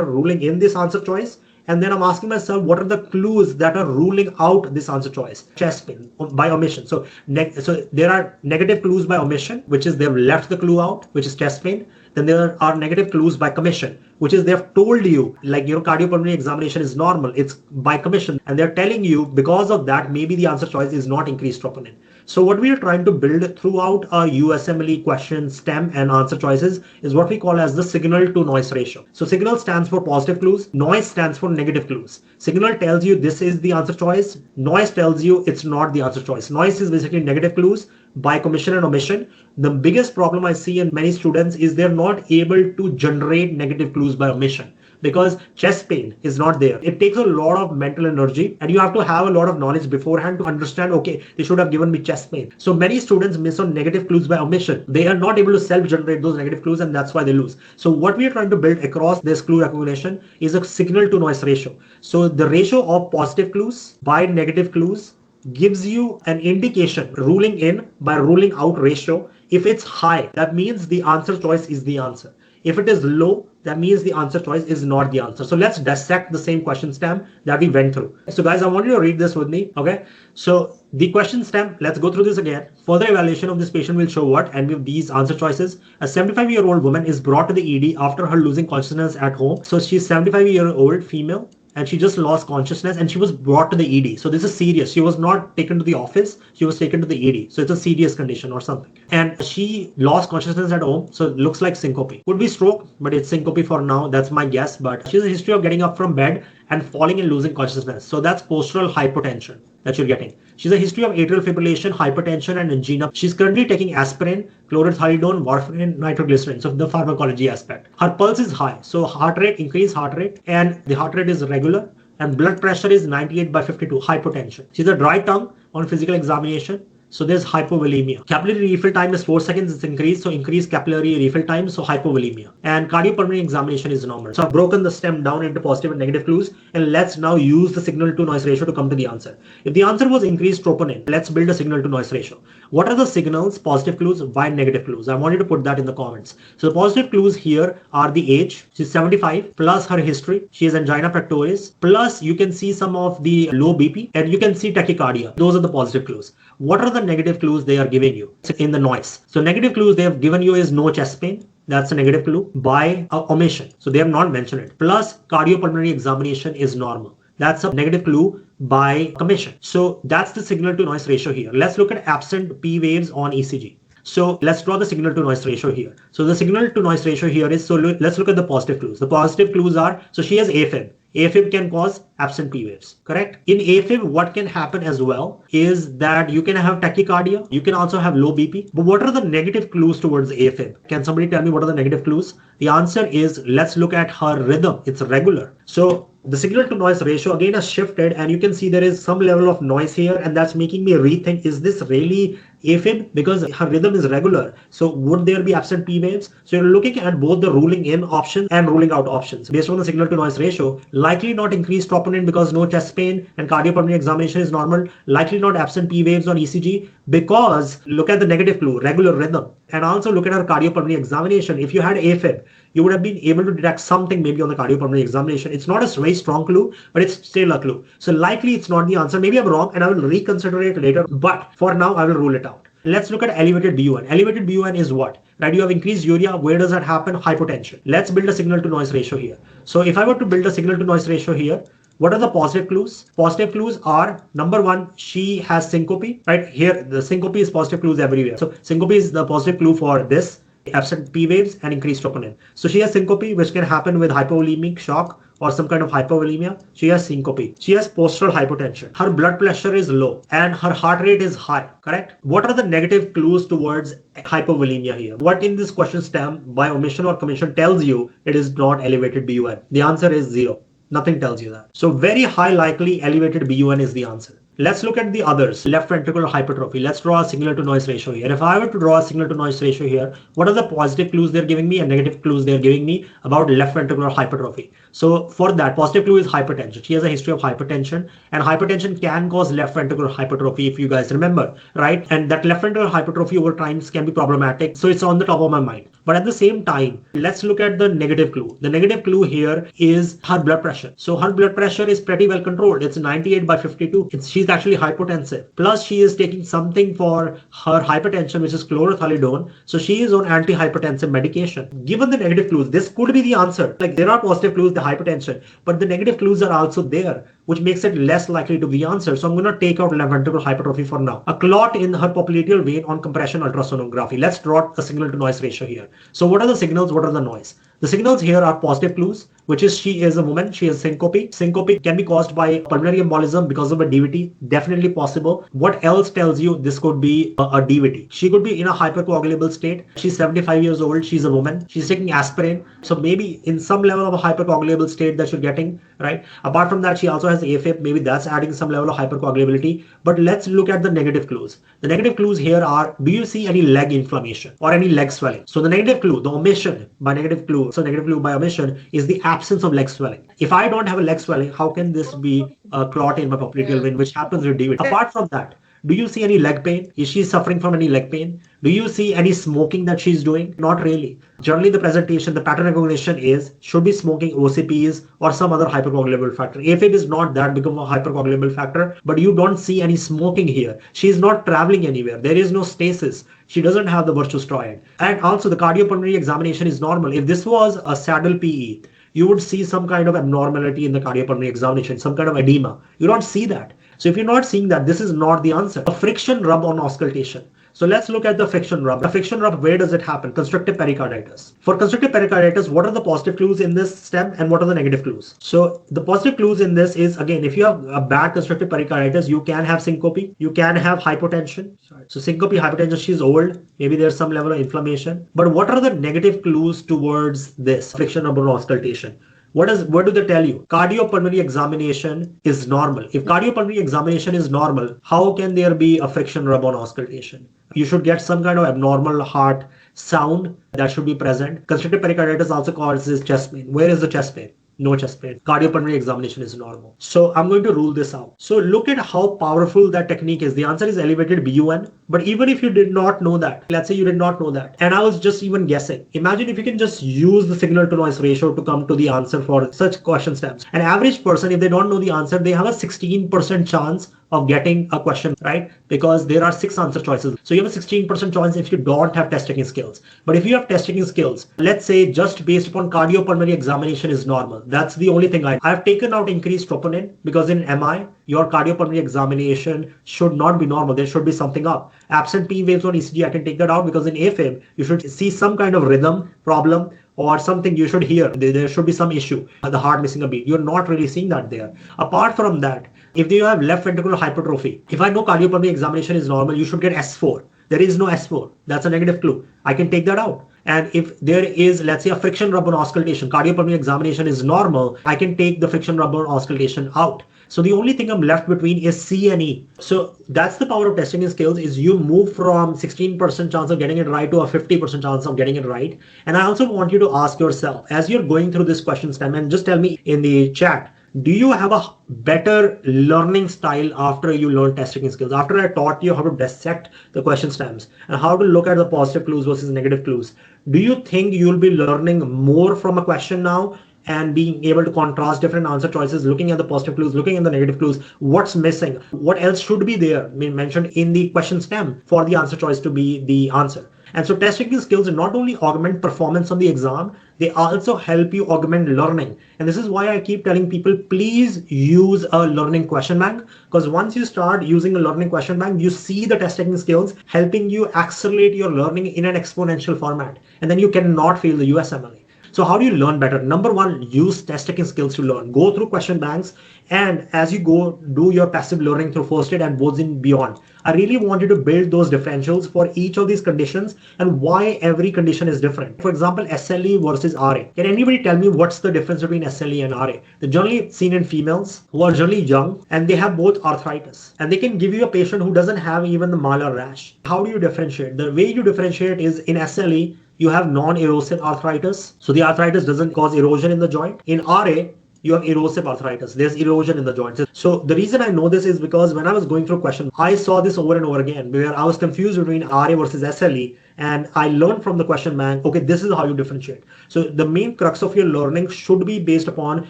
are ruling in this answer choice? And then I'm asking myself, what are the clues that are ruling out this answer choice? Chest pain by omission. So there are negative clues by omission, which is they've left the clue out, which is chest pain. Then there are negative clues by commission, which is they've told you, like your cardiopulmonary examination is normal, it's by commission, and they're telling you because of that maybe the answer choice is not increased troponin. So what we are trying to build throughout our USMLE question, STEM and answer choices is what we call as the signal to noise ratio. So signal stands for positive clues, noise stands for negative clues. Signal tells you this is the answer choice, noise tells you it's not the answer choice. Noise is basically negative clues by commission and omission. The biggest problem I see in many students is they're not able to generate negative clues by omission, because chest pain is not there. It takes a lot of mental energy and you have to have a lot of knowledge beforehand to understand, okay, they should have given me chest pain. So many students miss on negative clues by omission. They are not able to self-generate those negative clues, and that's why they lose. So what we are trying to build across this clue accumulation is a signal to noise ratio. So the ratio of positive clues by negative clues gives you an indication, ruling in by ruling out ratio. If it's high, that means the answer choice is the answer. If it is low, that means the answer choice is not the answer. So let's dissect the same question stem that we went through. So guys, I want you to read this with me. Okay. So the question stem, let's go through this again. Further evaluation of this patient will show what? And with these answer choices, a 75-year-old woman is brought to the ED after her losing consciousness at home. So she's 75-year-old female, and she just lost consciousness and she was brought to the ED. So this is serious. She was not taken to the office. She was taken to the ED. So it's a serious condition or something. And she lost consciousness at home. So it looks like syncope. Could be stroke, but it's syncope for now. That's my guess. But she has a history of getting up from bed and falling and losing consciousness. So that's postural hypotension that you're getting. She has a history of atrial fibrillation, hypertension, and angina. She's currently taking aspirin, chlorothalidone, warfarin, nitroglycerin. So the pharmacology aspect. Her pulse is high. So heart rate, increased heart rate, and the heart rate is regular. And blood pressure is 98/52, hypotension. She's a dry tongue on physical examination. So there's hypovolemia. Capillary refill time is 4 seconds. It's increased. So increased capillary refill time. So hypovolemia. And cardiopulmonary examination is normal. So I've broken the stem down into positive and negative clues. And let's now use the signal to noise ratio to come to the answer. If the answer was increased troponin, let's build a signal to noise ratio. What are the signals, positive clues, by negative clues? I want you to put that in the comments. So the positive clues here are the age. She's 75 plus her history. She has angina pectoris. Plus you can see some of the low BP and you can see tachycardia. Those are the positive clues. What are the negative clues they are giving you in the noise? So negative clues they have given you is no chest pain. That's a negative clue by omission. So they have not mentioned it. Plus cardiopulmonary examination is normal. That's a negative clue by commission. So that's the signal to noise ratio here. Let's look at absent P waves on ECG. So let's draw the signal to noise ratio here. So the signal to noise ratio here is, so let's look at the positive clues. The positive clues are, so she has AFib. AFib can cause absent P waves, correct? In AFib, what can happen as well is that you can have tachycardia. You can also have low BP. But what are the negative clues towards AFib? Can somebody tell me what are the negative clues? The answer is, let's look at her rhythm. It's regular. So the signal to noise ratio again has shifted, and you can see there is some level of noise here, and that's making me rethink, is this really AFib? Because her rhythm is regular. So would there be absent P waves? So you're looking at both the ruling in options and ruling out options. Based on the signal to noise ratio, likely not increased troponin because no chest pain and cardiopulmonary examination is normal. Likely not absent P waves on ECG because look at the negative clue, regular rhythm. And also look at her cardiopulmonary examination. If you had AFib, you would have been able to detect something maybe on the cardiopulmonary examination. It's not a very strong clue, but it's still a clue. So likely it's not the answer. Maybe I'm wrong and I will reconsider it later, but for now I will rule it out. Let's look at elevated BUN. Elevated BUN is what? Right, you have increased urea. Where does that happen? Hypotension. Let's build a signal to noise ratio here. So if I were to build a signal to noise ratio here, what are the positive clues? Positive clues are, number one, she has syncope, right? Here, the syncope is positive clues everywhere. So syncope is the positive clue for this, absent P waves and increased troponin. So she has syncope, which can happen with hypovolemic shock or some kind of hypovolemia. She has syncope. She has postural hypotension. Her blood pressure is low and her heart rate is high, correct? What are the negative clues towards hypovolemia here? What in this question stem by omission or commission tells you it is not elevated BUN? The answer is 0. Nothing tells you that. So very high likely elevated BUN is the answer. Let's look at the others. Left ventricular hypertrophy. Let's draw a signal to noise ratio here. If I were to draw a signal to noise ratio here, what are the positive clues they're giving me and negative clues they're giving me about left ventricular hypertrophy? So for that, positive clue is hypertension. She has a history of hypertension, and hypertension can cause left ventricular hypertrophy, if you guys remember, right? And that left ventricular hypertrophy over time can be problematic. So it's on the top of my mind. But at the same time, let's look at the negative clue. The negative clue here is her blood pressure. So her blood pressure is pretty well controlled. It's 98 by 52. She's actually hypotensive. Plus she is taking something for her hypertension, which is chlorothalidone. So she is on antihypertensive medication. Given the negative clues, this could be the answer. Like there are positive clues, the hypertension, but the negative clues are also there, which makes it less likely to be the answer. So I'm going to take out left ventricular hypertrophy for now. A clot in her popliteal vein on compression ultrasonography. Let's draw a signal to noise ratio here. So what are the signals? What are the noise? The signals here are positive clues, which is she is a woman, she is syncope. Syncope can be caused by pulmonary embolism because of a DVT, definitely possible. What else tells you this could be a DVT? She could be in a hypercoagulable state. She's 75 years old, she's a woman, she's taking aspirin. So maybe in some level of a hypercoagulable state that you're getting, right? Apart from that, she also has AFib, maybe that's adding some level of hypercoagulability. But let's look at the negative clues. The negative clues here are, do you see any leg inflammation or any leg swelling? So the negative clue, the omission by negative clue, so negative clue by omission is the absence of leg swelling. If I don't have a leg swelling, how can this be a clot in my popliteal vein, which happens with DVT? Apart from that, do you see any leg pain? Is she suffering from any leg pain? Do you see any smoking that she's doing? Not really. Generally, the presentation, the pattern recognition is should be smoking, OCPs, or some other hypercoagulable factor. AFib is not that big of a hypercoagulable factor, but you don't see any smoking here. She's not traveling anywhere. There is no stasis. She doesn't have the virtuous triad. And also, the cardiopulmonary examination is normal. If this was a saddle PE, you would see some kind of abnormality in the cardiopulmonary examination, some kind of edema. You don't see that. So if you're not seeing that, this is not the answer. A friction rub on auscultation. So let's look at the friction rub. The friction rub, where does it happen? Constrictive pericarditis. For constrictive pericarditis, what are the positive clues in this stem and what are the negative clues? So the positive clues in this is, again, if you have a bad constrictive pericarditis, you can have syncope, you can have hypotension. So syncope, hypotension, she's old, maybe there's some level of inflammation. But what are the negative clues towards this friction rub on auscultation? What do they tell you? Cardiopulmonary examination is normal. If cardiopulmonary examination is normal, how can there be a friction rub on auscultation? You should get some kind of abnormal heart sound that should be present. Constrictive pericarditis also causes chest pain. Where is the chest pain? No chest pain. Cardiopulmonary examination is normal. So I'm going to rule this out. So look at how powerful that technique is. The answer is elevated BUN. But even if you did not know that, let's say you did not know that, and I was just even guessing, imagine if you can just use the signal to noise ratio to come to the answer for such question stems. An average person, if they don't know the answer, they have a 16% chance of getting a question right, because there are 6 answer choices. So you have a 16% chance if you don't have test taking skills. But if you have test taking skills, let's say just based upon cardiopulmonary examination is normal. That's the only thing I've taken out increased troponin, because in MI, your cardiopulmonary examination should not be normal. There should be something up. Absent P waves on ECG, I can take that out, because in AFib, you should see some kind of rhythm problem or something you should hear. There should be some issue, the heart missing a beat. You're not really seeing that there. Apart from that, if you have left ventricular hypertrophy, if I know cardiopulmonary examination is normal, you should get S4. There is no S4. That's a negative clue. I can take that out. And if there is, let's say, a friction rub on auscultation, cardiopulmonary examination is normal, I can take the friction rub on auscultation out. So the only thing I'm left between is C and E. So that's the power of testing skills, is you move from 16% chance of getting it right to a 50% chance of getting it right. And I also want you to ask yourself, as you're going through this question stem, and just tell me in the chat, do you have a better learning style after you learn testing skills? After I taught you how to dissect the question stems and how to look at the positive clues versus negative clues, do you think you'll be learning more from a question now and being able to contrast different answer choices, looking at the positive clues, looking at the negative clues, what's missing, what else should be there, mentioned in the question stem for the answer choice to be the answer? And so testing skills not only augment performance on the exam, they also help you augment learning. And this is why I keep telling people, please use a learning question bank, because once you start using a learning question bank, you see the testing skills helping you accelerate your learning in an exponential format. And then you cannot fail the USMLE. So how do you learn better? Number one, use test taking skills to learn. Go through question banks, and as you go, do your passive learning through first aid and boards and beyond. I really want you to build those differentials for each of these conditions and why every condition is different. For example, SLE versus RA. Can anybody tell me what's the difference between SLE and RA? They're generally seen in females who are generally young, and they have both arthritis. And they can give you a patient who doesn't have even the malar rash. How do you differentiate? The way you differentiate is in SLE, you have non-erosive arthritis. So the arthritis doesn't cause erosion in the joint. In RA, you have erosive arthritis. There's erosion in the joints. So the reason I know this is because when I was going through question, I saw this over and over again where I was confused between RA versus SLE. And I learned from the question bank, okay, this is how you differentiate. So the main crux of your learning should be based upon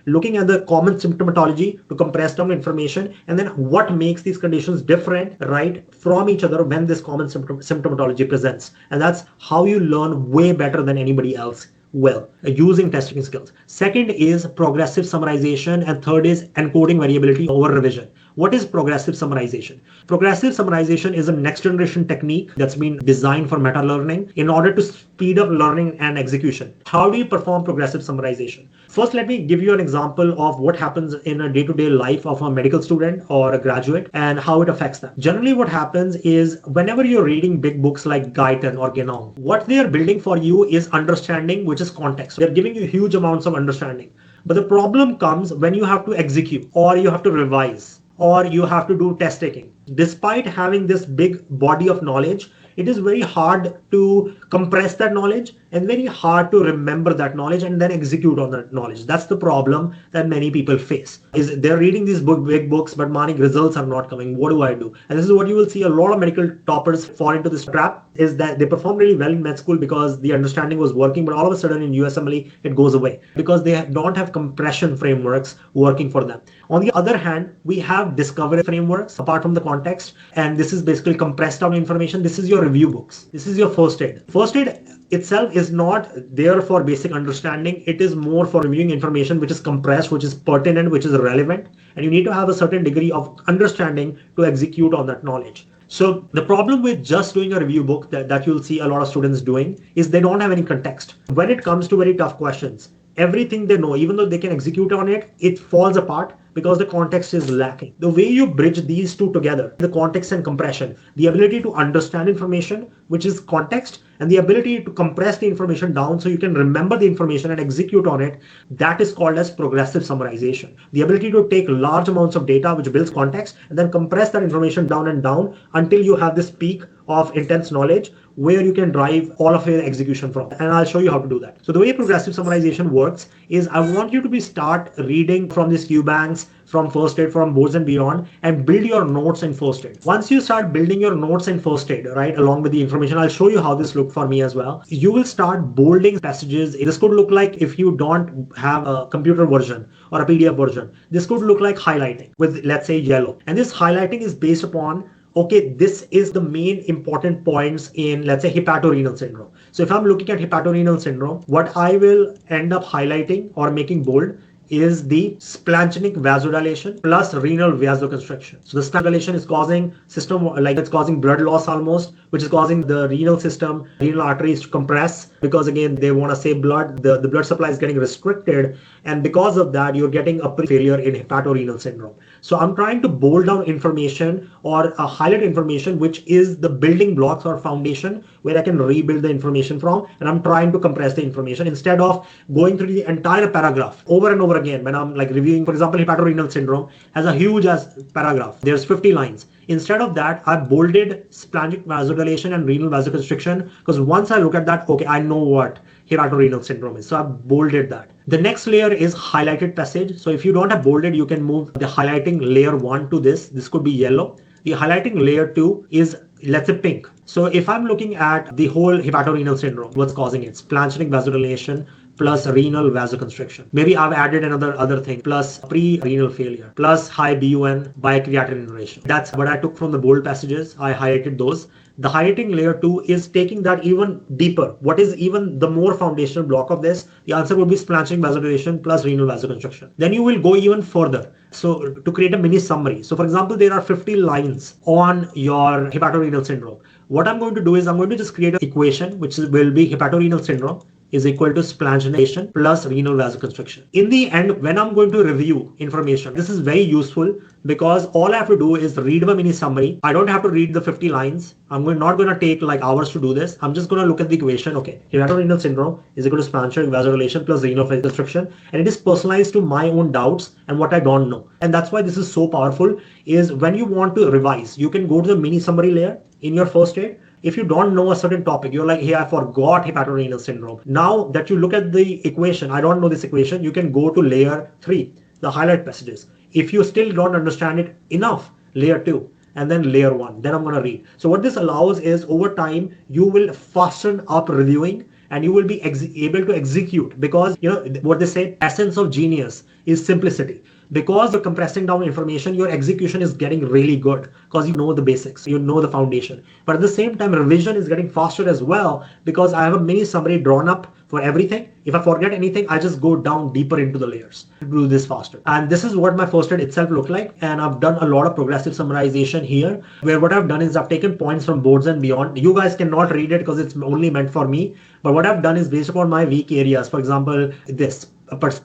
looking at the common symptomatology to compress down information, and then what makes these conditions different, right, from each other when this common symptomatology presents. And that's how you learn way better than anybody else well, using testing skills. Second is progressive summarization, and third is encoding variability over revision. What is progressive summarization? Progressive summarization is a next generation technique that's been designed for meta learning in order to speed up learning and execution. How do you perform progressive summarization? First, let me give you an example of what happens in a day-to-day life of a medical student or a graduate and how it affects them. Generally, what happens is whenever you're reading big books like Guyton or Genome, what they are building for you is understanding, which is context. They're giving you huge amounts of understanding. But the problem comes when you have to execute, or you have to revise, or you have to do test taking. Despite having this big body of knowledge, it is very hard to compress that knowledge and very hard to remember that knowledge and then execute on that knowledge. That's the problem that many people face. Is they're reading these big books, but Manik, results are not coming. What do I do? And this is what you will see a lot of medical toppers fall into this trap, is that they perform really well in med school because the understanding was working, but all of a sudden in USMLE, it goes away because they don't have compression frameworks working for them. On the other hand, we have discovery frameworks apart from the context, and this is basically compressed down information. This is your review books. This is your first aid. First aid itself is not there for basic understanding. It is more for reviewing information which is compressed, which is pertinent, which is relevant, and you need to have a certain degree of understanding to execute on that knowledge. So the problem with just doing a review book that you'll see a lot of students doing is they don't have any context. When it comes to very tough questions, everything they know, even though they can execute on it, it falls apart because the context is lacking. The way you bridge these two together, the context and compression, the ability to understand information, which is context, and the ability to compress the information down so you can remember the information and execute on it, that is called as progressive summarization. The ability to take large amounts of data, which builds context, and then compress that information down and down until you have this peak of intense knowledge where you can drive all of your execution from. And I'll show you how to do that. So the way progressive summarization works is I want you to start reading from these Qbanks, from first aid, from boards and beyond, and build your notes in first aid. Once you start building your notes in first aid, right, along with the information, I'll show you how this looked for me as well. You will start bolding passages. This could look like, if you don't have a computer version or a PDF version, this could look like highlighting with, let's say, yellow. And this highlighting is based upon, okay, this is the main important points in, let's say, hepatorenal syndrome. So if I'm looking at hepatorenal syndrome, what I will end up highlighting or making bold is the splanchnic vasodilation plus renal vasoconstriction. So the splanchnic is causing it's causing blood loss almost, which is causing the renal system, renal arteries to compress, because again, they want to save blood. The blood supply is getting restricted. And because of that, you're getting a failure in hepatorenal syndrome. So I'm trying to bold down information or highlight information, which is the building blocks or foundation where I can rebuild the information from. And I'm trying to compress the information instead of going through the entire paragraph over and over again. When I'm like reviewing, for example, hepatorenal syndrome has a huge as paragraph. There's 50 lines. Instead of that, I bolded splanchnic vasodilation and renal vasoconstriction, because once I look at that, okay, I know what hepatorenal syndrome is. So I bolded that. The next layer is highlighted passage. So if you don't have bolded, you can move the highlighting layer 1 to this. This could be yellow. The highlighting layer 2 is, let's say, pink. So if I'm looking at the whole hepatorenal syndrome, what's causing it? Splanchnic vasodilation plus renal vasoconstriction. Maybe I've added another other thing, plus pre-renal failure, plus high BUN by creatinine ratio. That's what I took from the bold passages. I highlighted those. The highlighting layer 2 is taking that even deeper. What is even the more foundational block of this? The answer would be splanchnic vasodilation plus renal vasoconstriction. Then you will go even further. So to create a mini summary. So for example, there are 50 lines on your hepatorenal syndrome. What I'm going to do is I'm going to just create an equation, which will be hepatorenal syndrome is equal to splanchnic plus renal vasoconstriction. In the end, when I'm going to review information, this is very useful because all I have to do is read my mini summary. I don't have to read the 50 lines. I'm not going to take like hours to do this. I'm just going to look at the equation. Okay, hepatorenal syndrome is equal to splanchnic vasodilation plus renal vasoconstriction, and it is personalized to my own doubts and what I don't know. And that's why this is so powerful, is when you want to revise, you can go to the mini summary layer in your first aid. If you don't know a certain topic, you're like, hey, I forgot hepatorenal syndrome. Now that you look at the equation, I don't know this equation, you can go to layer 3, the highlight passages. If you still don't understand it enough, layer 2, and then layer 1, then I'm going to read. So what this allows is over time, you will fasten up reviewing and you will be able to execute, because what they say, essence of genius is simplicity. Because you're compressing down information, your execution is getting really good because you know the basics, you know the foundation. But at the same time, revision is getting faster as well because I have a mini summary drawn up for everything. If I forget anything, I just go down deeper into the layers to do this faster. And this is what my first aid itself looked like. And I've done a lot of progressive summarization here, where what I've done is I've taken points from boards and beyond. You guys cannot read it because it's only meant for me. But what I've done is based upon my weak areas. For example, this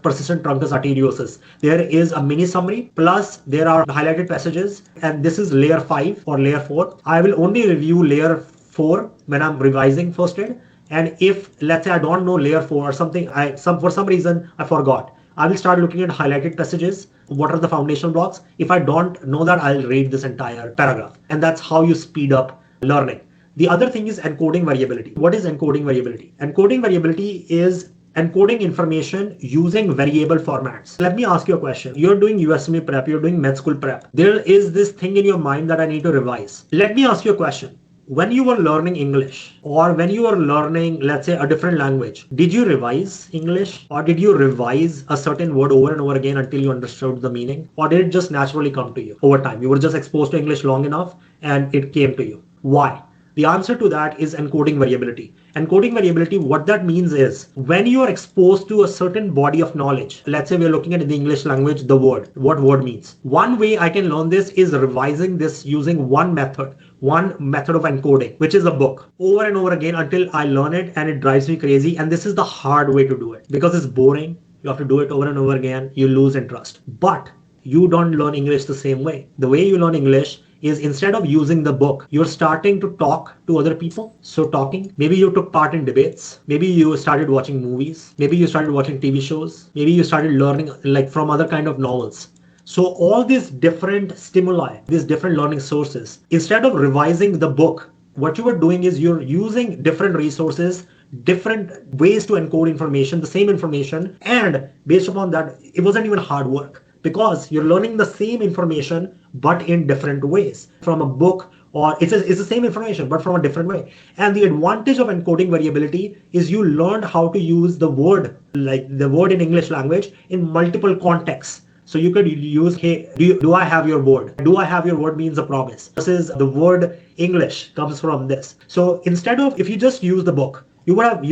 persistent truncus arteriosus. There is a mini summary, plus there are highlighted passages, and this is layer 5 or layer 4. I will only review layer 4 when I'm revising first aid. And if, let's say, I don't know layer 4 or something, for some reason I forgot, I will start looking at highlighted passages. What are the foundational blocks? If I don't know that, I'll read this entire paragraph. And that's how you speed up learning. The other thing is encoding variability. What is encoding variability? Encoding variability is encoding information using variable formats. Let me ask you a question. You're doing USMLE prep, you're doing med school prep. There is this thing in your mind that I need to revise. Let me ask you a question. When you were learning English, or when you were learning, let's say, a different language, did you revise English, or did you revise a certain word over and over again until you understood the meaning? Or did it just naturally come to you over time? You were just exposed to English long enough and it came to you. Why? The answer to that is encoding variability. Encoding variability, what that means is when you are exposed to a certain body of knowledge, let's say we're looking at in the English language, the word, what word means. One way I can learn this is revising this using one method of encoding, which is a book, over and over again until I learn it and it drives me crazy. And this is the hard way to do it because it's boring. You have to do it over and over again. You lose interest. But you don't learn English the same way. The way you learn English is instead of using the book, you're starting to talk to other people. So talking, maybe you took part in debates, maybe you started watching movies, maybe you started watching TV shows, maybe you started learning like from other kind of novels. So all these different stimuli, these different learning sources, instead of revising the book, what you are doing is you're using different resources, different ways to encode information, the same information, and based upon that, it wasn't even hard work. Because you're learning the same information, but in different ways from a book, or it's the same information, but from a different way. And the advantage of encoding variability is you learned how to use the word, like the word in English language, in multiple contexts. So you could use, hey, do I have your word? Do I have your word means a promise. This is the word English comes from this. So instead of, if you just use the book, you would have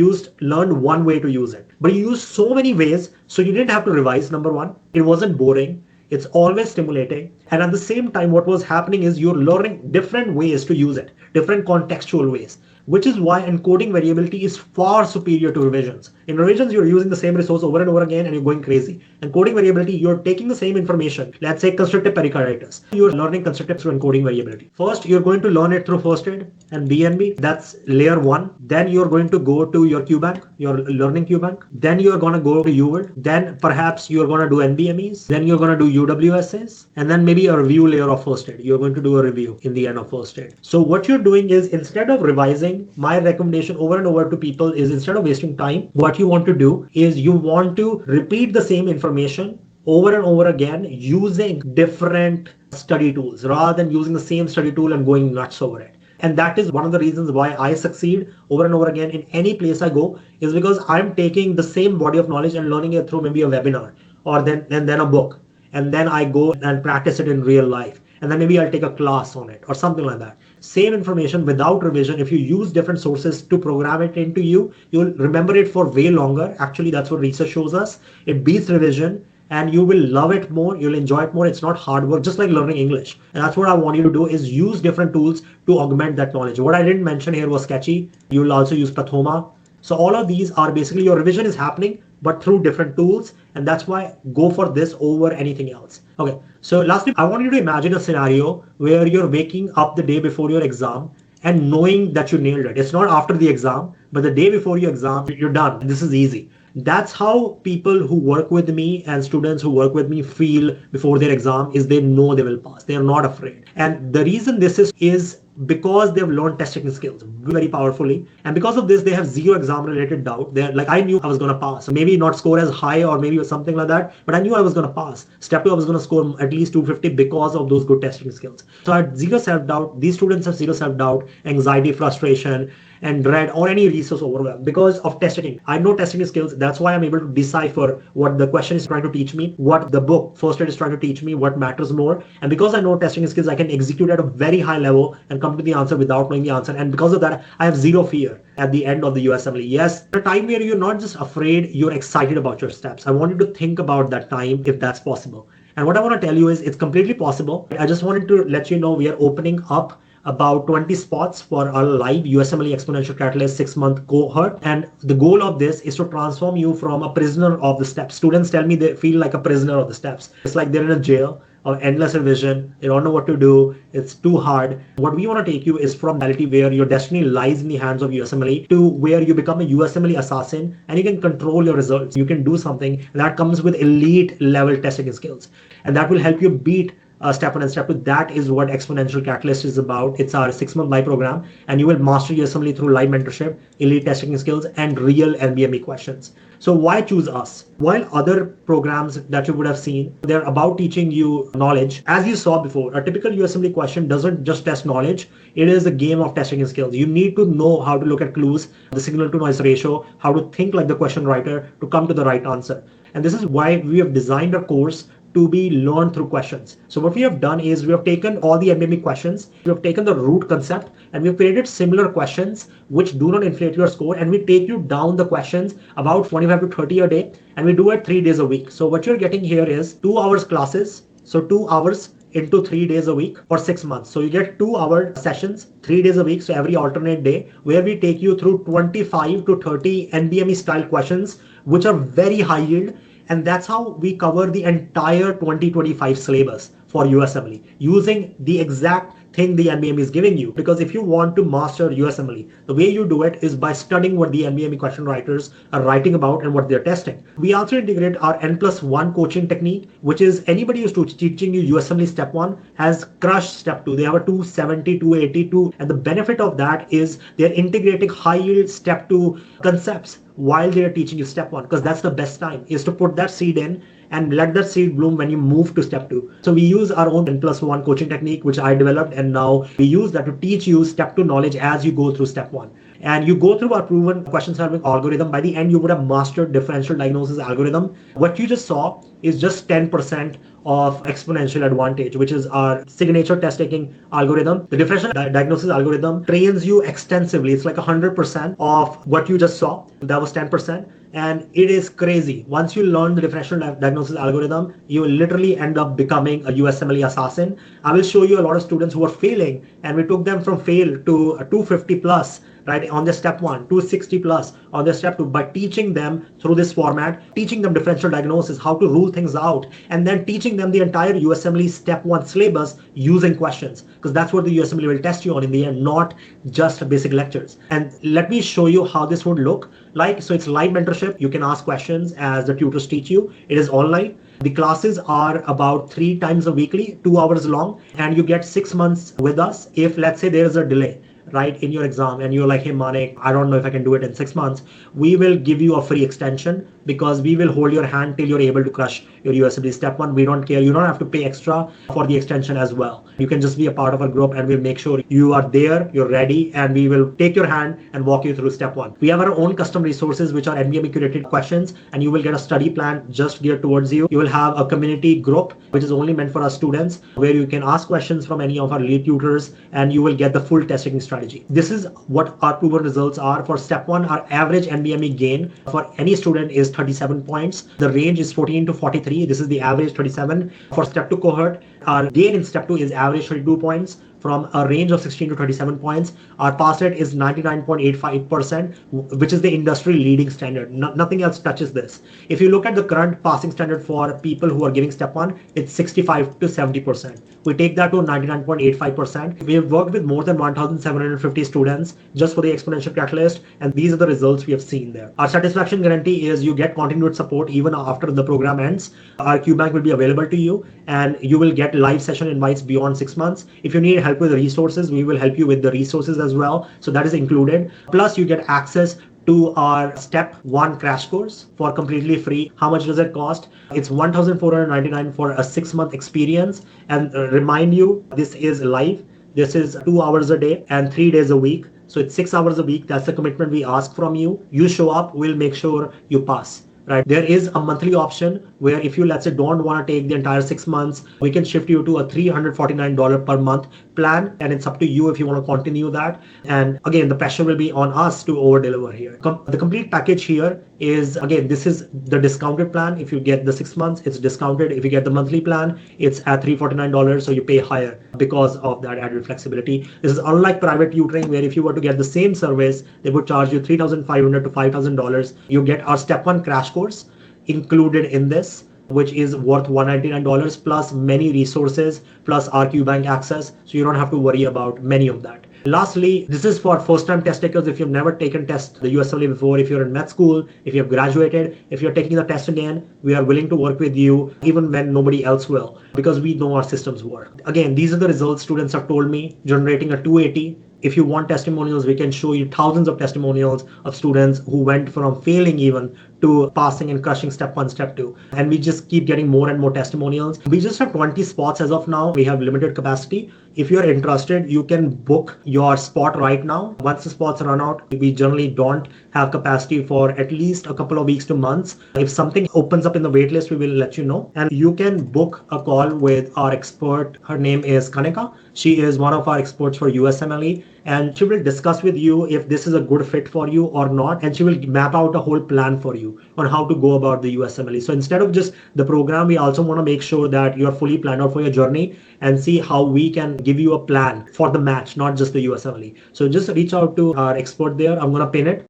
learned one way to use it, but you used so many ways. So you didn't have to revise. Number one, it wasn't boring. It's always stimulating. And at the same time, what was happening is you're learning different ways to use it, different contextual ways, which is why encoding variability is far superior to revisions. In revisions, you're using the same resource over and over again and you're going crazy. Encoding variability, you're taking the same information. Let's say constrictive pericarditis. You're learning constrictive through encoding variability. First, you're going to learn it through first aid and BNB. That's layer 1. Then you're going to go to your QBANK. You're learning QBANK. Then you're going to go to UWorld. Then perhaps you're going to do NBMEs. Then you're going to do UWSAs. And then maybe a review layer of first aid. You're going to do a review in the end of first aid. So what you're doing is, instead of revising, my recommendation over and over to people is, instead of wasting time, what you want to do is you want to repeat the same information over and over again using different study tools rather than using the same study tool and going nuts over it. And that is one of the reasons why I succeed over and over again in any place I go, is because I'm taking the same body of knowledge and learning it through maybe a webinar or then a book. And then I go and practice it in real life. And then maybe I'll take a class on it or something like that. Same information without revision. If you use different sources to program it into you, you'll remember it for way longer. Actually, that's what research shows us. It beats revision and you will love it more. You'll enjoy it more. It's not hard work, just like learning English. And that's what I want you to do, is use different tools to augment that knowledge. What I didn't mention here was Sketchy. You will also use Pathoma. So all of these are basically, your revision is happening, but through different tools. And that's why go for this over anything else. Okay. So lastly, I want you to imagine a scenario where you're waking up the day before your exam and knowing that you nailed it. It's not after the exam, but the day before your exam, you're done. This is easy. That's how people who work with me and students who work with me feel before their exam, is they know they will pass. They are not afraid. And the reason this is because they've learned testing skills very powerfully. And because of this, they have zero exam related doubt. They're like, I knew I was going to pass. So maybe not score as high or maybe something like that, but I knew I was going to pass. Step 2, I was going to score at least 250 because of those good testing skills. So I had zero self-doubt. These students have zero self-doubt, anxiety, frustration, and dread or any resource overwhelm because of testing. I know testing skills. That's why I'm able to decipher what the question is trying to teach me, what the book first aid is trying to teach me, what matters more. And because I know testing skills, I can execute at a very high level and come to the answer without knowing the answer. And because of that, I have zero fear at the end of the USMLE. Yes, a time where you're not just afraid, you're excited about your steps. I want you to think about that time if that's possible. And what I want to tell you is it's completely possible. I just wanted to let you know we are opening up about 20 spots for our live USMLE Exponential Catalyst 6-month cohort. And the goal of this is to transform you from a prisoner of the steps. Students tell me they feel like a prisoner of the steps. It's like they're in a jail of endless revision. They don't know what to do. It's too hard. What we want to take you is from reality where your destiny lies in the hands of USMLE to where you become a USMLE assassin and you can control your results. You can do something that comes with elite level testing skills. And that will help you beat Step 1 and Step 2. That is what Exponential Catalyst is about. It's our 6-month live program, and you will master USMLE through live mentorship, elite testing skills, and real NBME questions. So why choose us? While other programs that you would have seen, they're about teaching you knowledge. As you saw before, a typical USMLE question doesn't just test knowledge. It is a game of testing skills. You need to know how to look at clues, the signal to noise ratio, how to think like the question writer to come to the right answer. And this is why we have designed a course to be learned through questions. So what we have done is we have taken all the NBME questions, we have taken the root concept, and we've created similar questions which do not inflate your score, and we take you down the questions about 25 to 30 a day, and we do it 3 days a week. So what you're getting here is 2 hours classes, so 2 hours into 3 days a week for 6 months. So you get 2-hour sessions, 3 days a week, so every alternate day, where we take you through 25 to 30 NBME style questions, which are very high yield. And that's how we cover the entire 2025 syllabus for USMLE using the exact thing the NBME is giving you. Because if you want to master USMLE, the way you do it is by studying what the NBME question writers are writing about and what they're testing. We also integrate our N+1 coaching technique, which is anybody who's teaching you USMLE Step 1 has crushed Step 2. They have a 270, 282. And the benefit of that is they're integrating high yield Step 2 concepts while they're teaching you Step 1, because that's the best time is to put that seed in and let that seed bloom when you move to Step 2. So we use our own N+1 coaching technique, which I developed, and now we use that to teach you Step 2 knowledge as you go through Step 1. And you go through our proven question solving algorithm. By the end, you would have mastered differential diagnosis algorithm. What you just saw is just 10% of exponential advantage, which is our signature test taking algorithm. The differential diagnosis algorithm trains you extensively. It's like 100% of what you just saw. That was 10%. And it is crazy. Once you learn the differential diagnosis algorithm, you will literally end up becoming a USMLE assassin. I will show you a lot of students who are failing, and we took them from fail to a 250 plus, right, on their Step 1, 260 plus on their Step 2 by teaching them through this format, teaching them differential diagnosis, how to rule things out, and then teaching them the entire USMLE Step 1 syllabus using questions, because that's what the USMLE will test you on in the end, not just basic lectures. And let me show you how this would look like. So it's live mentorship. You can ask questions as the tutors teach you. It is online. The classes are about 3 times a weekly, 2 hours long, and you get 6 months with us. If let's say there is a delay, right, in your exam and you're like, hey Manik, I don't know if I can do it in 6 months, we will give you a free extension, because we will hold your hand till you're able to crush your USMLE Step 1. We don't care. You don't have to pay extra for the extension as well. You can just be a part of our group, and we'll make sure you are there, you're ready, and we will take your hand and walk you through Step 1. We have our own custom resources, which are NBME curated questions, and you will get a study plan just geared towards you. You will have a community group, which is only meant for our students, where you can ask questions from any of our lead tutors, and you will get the full testing strategy. This is what our proven results are. For Step 1, our average NBME gain for any student is 37 points. The range is 14 to 43. This is the average 37. For Step 2 cohort, our gain in Step 2 is average 32 points from a range of 16 to 27 points. Our pass rate is 99.85%, which is the industry leading standard. Nothing else touches this. If you look at the current passing standard for people who are giving Step 1, it's 65 to 70%. We take that to 99.85%. We have worked with more than 1,750 students just for the Exponential Catalyst, and these are the results we have seen there. Our satisfaction guarantee is you get continued support even after the program ends. Our Qbank will be available to you, and you will get live session invites beyond 6 months. If you need help help with the resources, we will help you with the resources as well. So that is included. Plus you get access to our step 1 crash course for completely free. How much does it cost? It's $1,499 for a 6-month experience. And remind you, this is live. This is 2 hours a day and 3 days a week. So it's 6 hours a week. That's the commitment we ask from you. You show up, we'll make sure you pass. Right. There is a monthly option where if you, let's say, don't want to take the entire 6 months, we can shift you to a $349 per month plan. And it's up to you if you want to continue that. And again, the pressure will be on us to over deliver here. The complete package here is, again, this is the discounted plan. If you get the 6 months, it's discounted. If you get the monthly plan, it's at $349. So you pay higher because of that added flexibility. This is unlike private tutoring, where if you were to get the same service, they would charge you $3,500 to $5,000. You get our step 1 crash course included in this, which is worth $199 plus many resources plus our QBank access. So you don't have to worry about many of that. Lastly, this is for first-time test takers. If you've never taken test the USMLE before, if you're in med school, if you have graduated, if you're taking the test again, we are willing to work with you even when nobody else will, because we know our systems work. Again, these are the results students have told me, generating a 280. If you want testimonials, we can show you thousands of testimonials of students who went from failing even to passing and crushing step 1, step 2. And we just keep getting more and more testimonials. We just have 20 spots as of now. We have limited capacity. If you're interested, you can book your spot right now. Once the spots run out, we generally don't have capacity for at least a couple of weeks to months. If something opens up in the waitlist, we will let you know. And you can book a call with our expert. Her name is Kanika. She is one of our experts for USMLE. And she will discuss with you if this is a good fit for you or not. And she will map out a whole plan for you on how to go about the USMLE. So instead of just the program, we also want to make sure that you're fully planned out for your journey and see how we can give you a plan for the match, not just the USMLE. So just reach out to our expert there. I'm going to pin it.